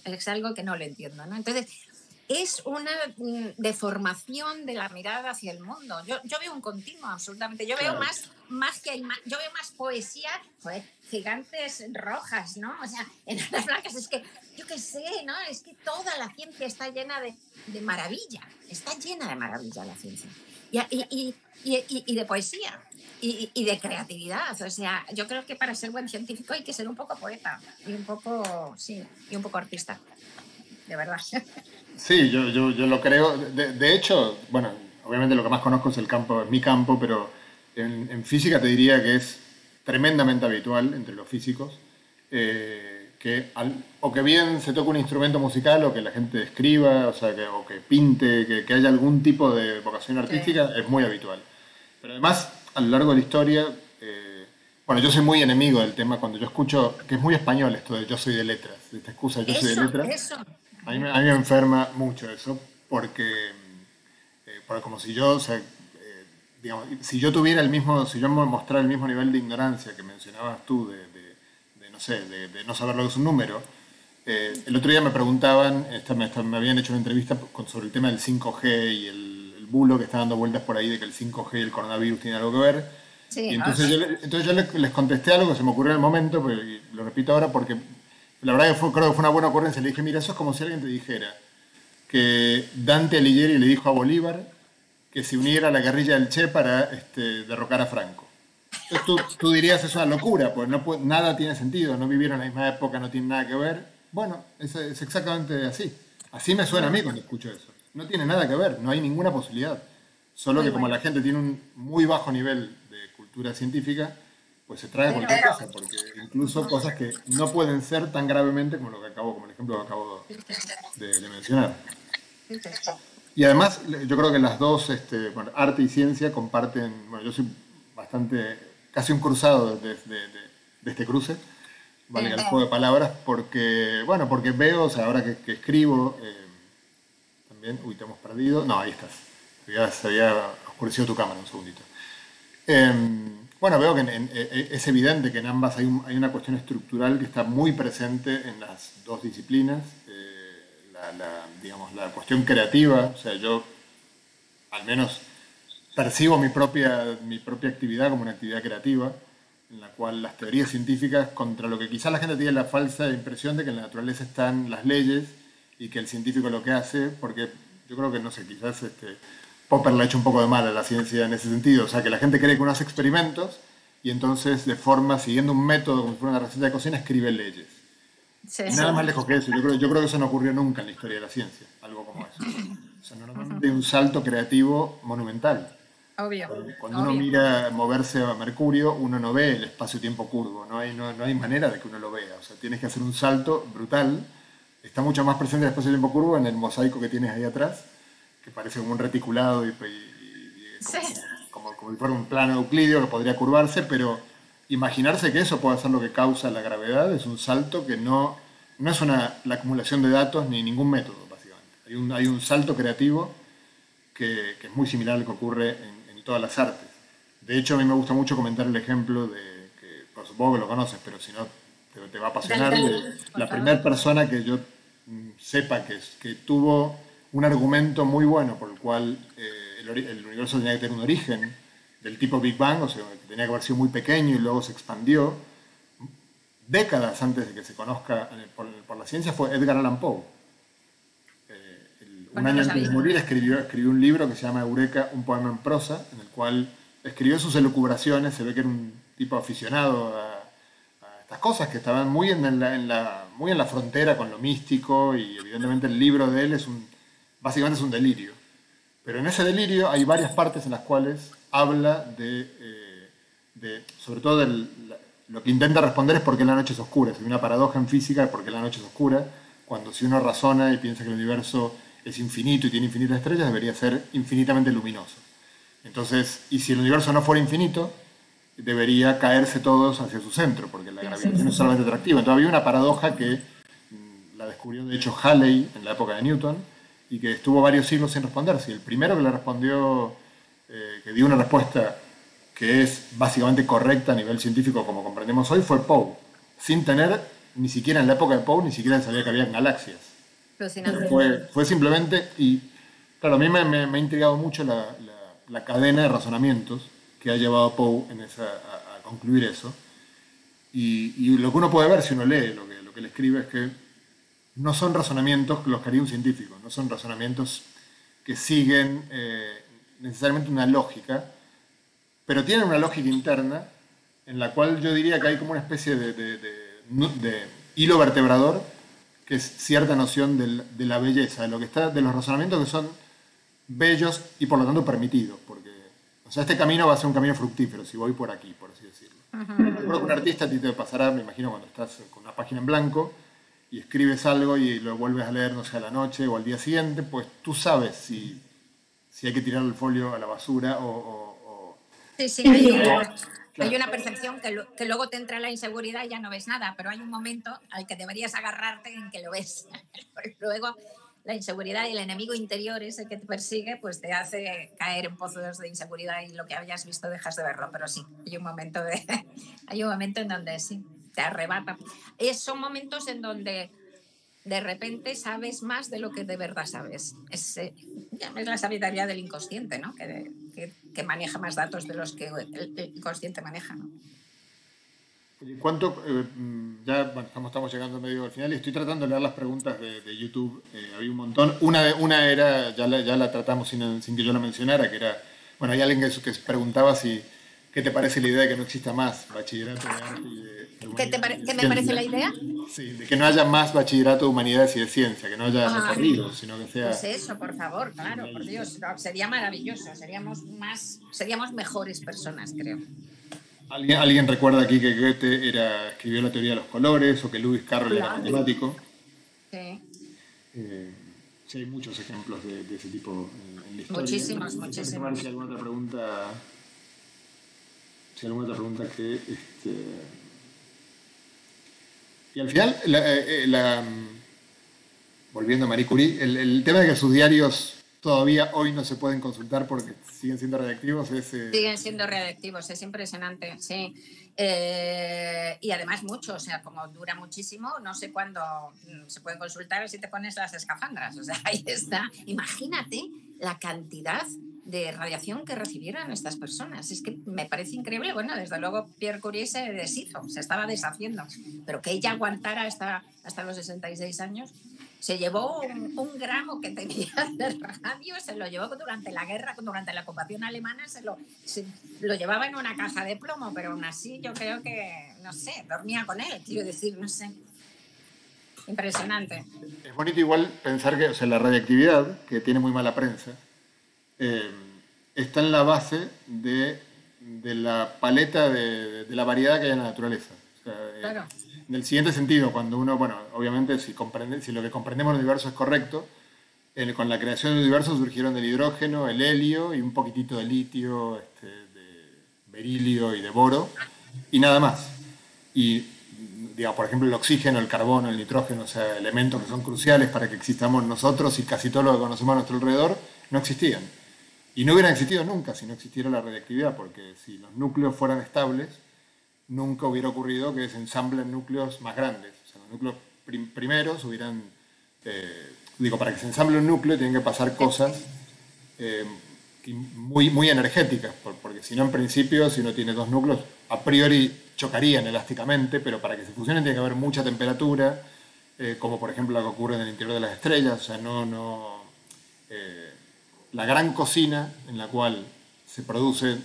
es algo que no lo entiendo, ¿no? Entonces, es una deformación de la mirada hacia el mundo. Yo veo un continuo, absolutamente. Yo veo más magia yo veo más poesía, joder, gigantes rojas, ¿no? O sea, en las blancas es que, yo qué sé, ¿no? Es que toda la ciencia está llena de maravilla. Está llena de maravilla la ciencia. Y de poesía. Y de creatividad. O sea, yo creo que para ser buen científico hay que ser un poco poeta y un poco artista. De verdad. Sí, yo lo creo. De hecho, bueno, obviamente lo que más conozco es es mi campo, pero en física te diría que es tremendamente habitual entre los físicos o que bien se toque un instrumento musical o que la gente escriba, o sea, o que pinte, que haya algún tipo de vocación artística, es muy habitual. Pero además, a lo largo de la historia, bueno, yo soy muy enemigo del tema cuando yo escucho, que es muy español esto de yo soy de letras, esta excusa de yo soy de letras. Eso. A mí me enferma mucho eso, porque como si yo, o sea, digamos, si yo mostrara el mismo nivel de ignorancia que mencionabas tú, no sé, de no saber lo que es un número, El otro día me preguntaban, me habían hecho una entrevista sobre el tema del 5G y el bulo que está dando vueltas por ahí de que el 5G y el coronavirus tienen algo que ver. Sí, Y entonces yo les contesté algo que se me ocurrió en el momento, pero lo repito ahora porque la verdad que creo que fue una buena ocurrencia. Le dije, mira, eso es como si alguien te dijera que Dante Alighieri le dijo a Bolívar que se uniera a la guerrilla del Che para derrocar a Franco. Entonces tú dirías, es una locura, pues nada tiene sentido, no vivieron en la misma época, no tiene nada que ver. Bueno, es exactamente así. Así me suena a mí cuando escucho eso. No tiene nada que ver, no hay ninguna posibilidad. Solo muy que como bueno. la gente tiene un muy bajo nivel de cultura científica, pues se trae cualquier Pero, cosa, porque incluso cosas que no pueden ser tan gravemente como como el ejemplo que acabo de mencionar. Y además, yo creo que las dos, bueno, arte y ciencia comparten, bueno, yo soy bastante, casi un cruzado de este cruce, valga el juego de palabras, porque, bueno, porque veo, o sea, ahora que escribo, también, uy, te hemos perdido, no, ahí estás, se había oscurecido tu cámara un segundito. Bueno, veo que es evidente que en ambas hay una cuestión estructural que está muy presente en las dos disciplinas. Digamos, la cuestión creativa, o sea, yo al menos percibo mi propia actividad como una actividad creativa, en la cual las teorías científicas, contra lo que quizás la gente tiene la falsa impresión de que en la naturaleza están las leyes y que el científico lo que hace, porque yo creo que, no sé, quizás Popper le ha hecho un poco de mal a la ciencia en ese sentido, o sea, que la gente cree que uno hace experimentos y entonces de forma, siguiendo un método como si fuera una receta de cocina, escribe leyes. sí, Y nada más lejos que eso. Yo creo que eso no ocurrió nunca en la historia de la ciencia, algo como eso. O sea, normalmente hay un salto creativo monumental. obvio, Cuando uno obvio. mira moverse a Mercurio, uno no ve el espacio-tiempo curvo, no hay manera de que uno lo vea. O sea, tienes que hacer un salto brutal. Está mucho más presente el espacio-tiempo curvo en el mosaico que tienes ahí atrás, que parece como un reticulado y Sí, como si fuera un plano euclídeo que podría curvarse, pero imaginarse que eso puede ser lo que causa la gravedad es un salto que no es la acumulación de datos ni ningún método, básicamente. Hay un salto creativo que es muy similar al que ocurre en todas las artes. De hecho, a mí me gusta mucho comentar el ejemplo que por supuesto que lo conoces, pero si no te va a dale, apasionar, dale, de por la favor. primera persona que yo sepa que tuvo un argumento muy bueno por el cual el universo tenía que tener un origen del tipo Big Bang, o sea, que tenía que haber sido muy pequeño y luego se expandió, décadas antes de que se conozca por la ciencia, fue Edgar Allan Poe. Pues Un no año lo antes de sabía. morir escribió un libro que se llama Eureka, un poema en prosa, en el cual escribió sus elucubraciones. Se ve que era un tipo aficionado a estas cosas que estaban muy en la frontera con lo místico, y evidentemente el libro de él básicamente es un delirio. Pero en ese delirio hay varias partes en las cuales habla sobre todo lo que intenta responder es por qué la noche es oscura. Es una paradoja en física de por qué la noche es oscura, cuando si uno razona y piensa que el universo es infinito y tiene infinitas estrellas, debería ser infinitamente luminoso. Entonces, y si el universo no fuera infinito, debería caerse todos hacia su centro, porque la Sí, sí, gravitación sí. es solamente atractiva. Entonces había una paradoja que la descubrió de hecho Halley en la época de Newton y que estuvo varios siglos sin responderse. Y el primero que le respondió, que dio una respuesta que es básicamente correcta a nivel científico como comprendemos hoy, fue Poe, sin tener ni siquiera en la época de Poe, ni siquiera sabía que había galaxias. Alucinante. Fue simplemente, y claro, a mí me ha intrigado mucho la cadena de razonamientos que ha llevado a Poe a concluir eso. Y lo que uno puede ver si uno lee lo que le escribe es que no son razonamientos los que haría un científico, no son razonamientos que siguen necesariamente una lógica, pero tienen una lógica interna en la cual yo diría que hay como una especie de hilo vertebrador, que es cierta noción de la belleza, de lo que está, de los razonamientos que son bellos y por lo tanto permitidos, porque, o sea, este camino va a ser un camino fructífero si voy por aquí, por así decirlo. Yo creo que un artista a ti te pasará, me imagino, cuando estás con una página en blanco y escribes algo y lo vuelves a leer, no sé, a la noche o al día siguiente, pues tú sabes si hay que tirar el folio a la basura o Sí, sí, hay claro. una percepción que luego te entra la inseguridad y ya no ves nada, pero hay un momento al que deberías agarrarte en que lo ves. Porque luego la inseguridad y el enemigo interior ese que te persigue, pues te hace caer en pozos de inseguridad y lo que habías visto dejas de verlo. Pero sí, hay un momento en donde sí, te arrebata. Son momentos en donde de repente sabes más de lo que de verdad sabes. Es la sabiduría del inconsciente, ¿no? Que maneja más datos de los que el inconsciente maneja, ¿no? ¿Cuánto? Ya bueno, estamos llegando medio al final y estoy tratando de leer las preguntas de YouTube. Había un montón. Una era, ya la tratamos sin que yo la mencionara, que era, bueno, hay alguien que preguntaba si, ¿qué te parece la idea de que no exista más bachillerato de arte y de humanidades y de ¿Qué me parece ciencia? la idea? Sí, de que no haya más bachillerato de humanidades y de ciencia, que no haya recorrido, sino que sea... Pues eso, por favor, claro, por Dios, no, sería maravilloso, seríamos mejores personas, creo. ¿Alguien recuerda aquí que Goethe escribió la teoría de los colores o que Lewis Carroll era Claro. matemático? Sí. Sí, hay muchos ejemplos de ese tipo en la historia. Muchísimos. A ver si hay alguna otra pregunta. Si hay alguna otra pregunta que... Y al final, volviendo a Marie Curie, el tema de que sus diarios todavía hoy no se pueden consultar porque siguen siendo radiactivos es... Siguen siendo radiactivos, es impresionante, sí. Y además mucho, o sea, como dura muchísimo, no sé cuándo se puede consultar si te pones las escafandras, o sea, ahí está. Imagínate la cantidad de radiación que recibieron estas personas. Es que me parece increíble. Bueno, desde luego Pierre Curie se deshizo, se estaba deshaciendo, pero que ella aguantara hasta los 66 años. Se llevó un gramo que tenía de radio, se lo llevó durante la guerra, durante la ocupación alemana, se lo llevaba en una caja de plomo, pero aún así yo creo que, no sé, dormía con él, quiero decir, no sé. Impresionante. Es bonito igual pensar que, o sea, la radiactividad, que tiene muy mala prensa, está en la base de la paleta de la variedad que hay en la naturaleza. O sea, claro. En el siguiente sentido, cuando uno, bueno, obviamente si lo que comprendemos del universo es correcto, con la creación del universo surgieron el hidrógeno, el helio y un poquitito de litio, de berilio y de boro, y nada más. Y, digamos, por ejemplo, el oxígeno, el carbono, el nitrógeno, o sea, elementos que son cruciales para que existamos nosotros y casi todo lo que conocemos a nuestro alrededor, no existían. Y no hubieran existido nunca si no existiera la radiactividad, porque si los núcleos fueran estables, nunca hubiera ocurrido que se ensamblen núcleos más grandes. O sea, los núcleos primeros hubieran... para que se ensamble un núcleo tienen que pasar cosas muy energéticas, porque si no, en principio, si uno tiene dos núcleos, a priori chocarían elásticamente, pero para que se fusionen tiene que haber mucha temperatura, como por ejemplo lo que ocurre en el interior de las estrellas. O sea, la gran cocina en la cual se produce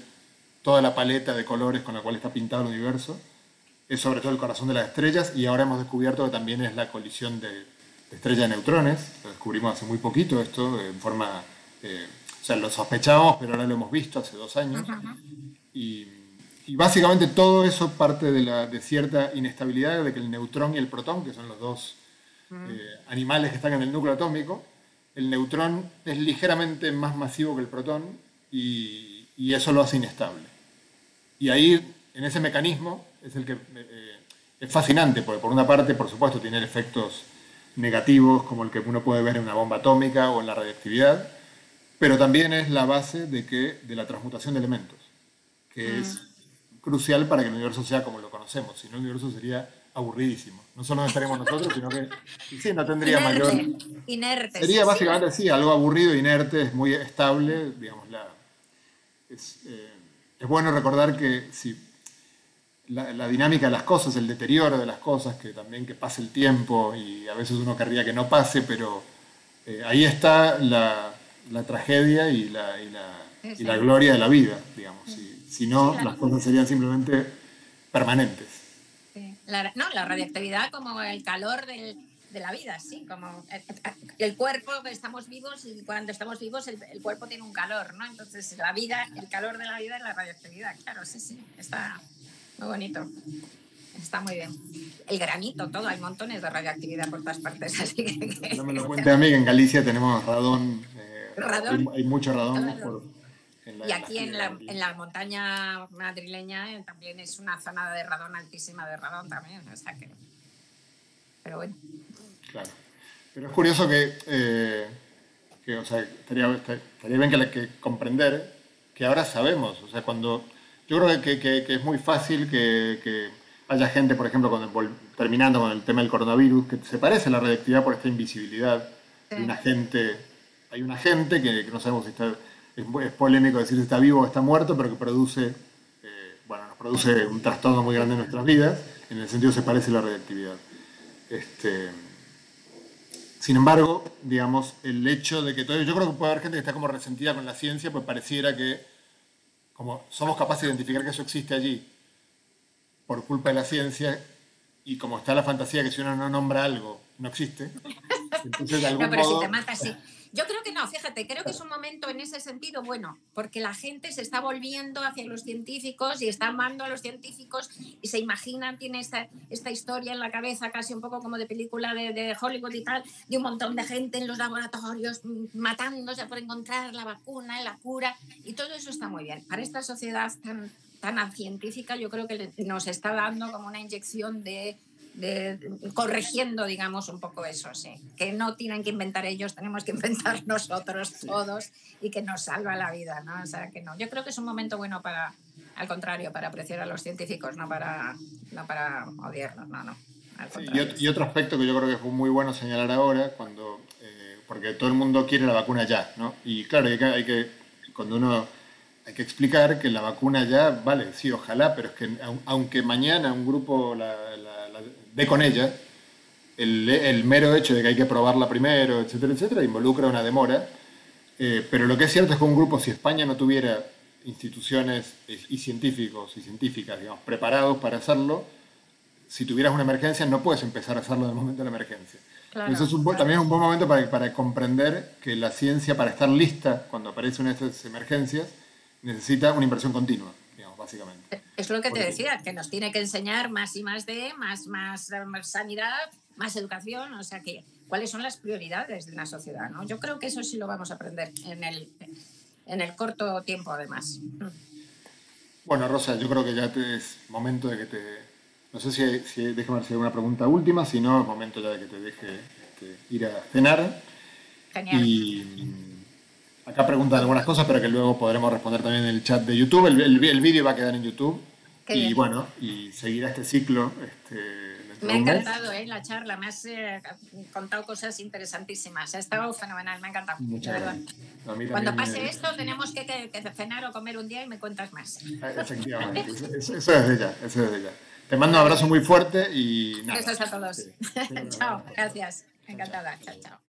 toda la paleta de colores con la cual está pintado el universo es sobre todo el corazón de las estrellas, y ahora hemos descubierto que también es la colisión de estrellas de neutrones. Lo descubrimos hace muy poquito esto, en forma... o sea, lo sospechábamos, pero ahora lo hemos visto hace 2 años. Y básicamente todo eso parte de cierta inestabilidad de que el neutrón y el protón, que son los dos animales que están en el núcleo atómico, el neutrón es ligeramente más masivo que el protón y eso lo hace inestable. Y ahí, en ese mecanismo, es el que es fascinante, porque por una parte, por supuesto, tiene efectos negativos, como el que uno puede ver en una bomba atómica o en la radiactividad, pero también es la base de la transmutación de elementos, que es crucial para que el universo sea como lo conocemos. Si no, el universo sería aburridísimo. No solo no estaríamos nosotros, sino que sí, no tendría Inerte. Sería básicamente sí, algo aburrido, inerte, es muy estable, digamos. Es bueno recordar que si la dinámica de las cosas, el deterioro de las cosas, que también que pase el tiempo, y a veces uno querría que no pase, pero ahí está la tragedia y la gloria de la vida, digamos. Si no, las cosas serían simplemente permanentes. Sí. La radiactividad como el calor de la vida, sí, como el cuerpo, que estamos vivos, y cuando estamos vivos el cuerpo tiene un calor, ¿no? Entonces la vida, el calor de la vida es la radiactividad, claro, sí, está muy bonito, está muy bien. El granito, todo, hay montones de radiactividad por todas partes, así que... No me lo cuente a mí, que en Galicia tenemos radón, hay mucho radón. Claro. Y aquí en la montaña madrileña también es una zona de radón altísima, de radón también, o sea que... Pero bueno. Claro. Pero es curioso que o sea, estaría bien que comprender que ahora sabemos. O sea, yo creo que es muy fácil que haya gente, por ejemplo, terminando con el tema del coronavirus, que se parece a la radiactividad por esta invisibilidad de un Sí. agente. Hay un agente que no sabemos si está, es polémico decir si está vivo o está muerto, pero que produce, bueno, nos produce un trastorno muy grande en nuestras vidas. En el sentido se parece a la radiactividad. Este, Sin embargo, digamos, el hecho de que todo, yo creo que puede haber gente que está como resentida con la ciencia, pues pareciera que como somos capaces de identificar que eso existe allí por culpa de la ciencia y como está la fantasía que si uno no nombra algo no existe, entonces de No, algún pero si te modo, mata, sí. Yo creo que no, fíjate, creo que es un momento en ese sentido bueno, porque la gente se está volviendo hacia los científicos y está amando a los científicos y se imaginan, tiene esta historia en la cabeza casi un poco como de película de Hollywood y tal, de un montón de gente en los laboratorios matándose por encontrar la vacuna, la cura, y todo eso está muy bien. Para esta sociedad tan científica, yo creo que nos está dando como una inyección corrigiendo, digamos, un poco eso, sí. Que no tienen que inventar ellos, tenemos que inventar nosotros todos y que nos salva la vida, ¿no? O sea, que no. Yo creo que es un momento bueno para, al contrario, para apreciar a los científicos, no para odiarlos, no, al sí, contrario. y otro aspecto que yo creo que fue muy bueno señalar ahora, porque todo el mundo quiere la vacuna ya, ¿no? Y claro, cuando uno hay que explicar que la vacuna ya, vale, sí, ojalá, pero es que aunque mañana un grupo la dé con ella, el mero hecho de que hay que probarla primero, etcétera, etcétera, involucra una demora. Pero lo que es cierto es que un grupo, si España no tuviera instituciones y científicos y científicas, digamos, preparados para hacerlo, si tuvieras una emergencia no puedes empezar a hacerlo en el momento de la emergencia. Entonces Claro, también claro. es un buen momento para comprender que la ciencia, para estar lista cuando aparecen estas emergencias, necesita una inversión continua, digamos, básicamente. Es lo que te Porque, decía, que nos tiene que enseñar más y más más sanidad, más educación, o sea que cuáles son las prioridades de una sociedad, ¿no? Yo creo que eso sí lo vamos a aprender en el corto tiempo, además. bueno, Rosa, yo creo que ya es momento de que te... No sé déjame ver si hay alguna pregunta última, si no, es momento ya de que te deje ir a cenar. Genial. Y acá preguntan algunas cosas, pero que luego podremos responder también en el chat de YouTube. El vídeo va a quedar en YouTube. Qué Y bien. bueno, y seguirá este ciclo dentro Me de ha un mes. encantado, la charla, me has contado cosas interesantísimas. Ha estado fenomenal, me ha encantado, de Muchas verdad. gracias. A mí Cuando también pase esto, tenemos que cenar o comer un día y me cuentas más. efectivamente, eso desde ya, eso desde ya. Te mando un Muy abrazo bien. muy fuerte y nada. Besos a todos. Sí, tengo que Chao, hablar. gracias. Chao, chao. Encantada. Hasta Chao, luego. chao.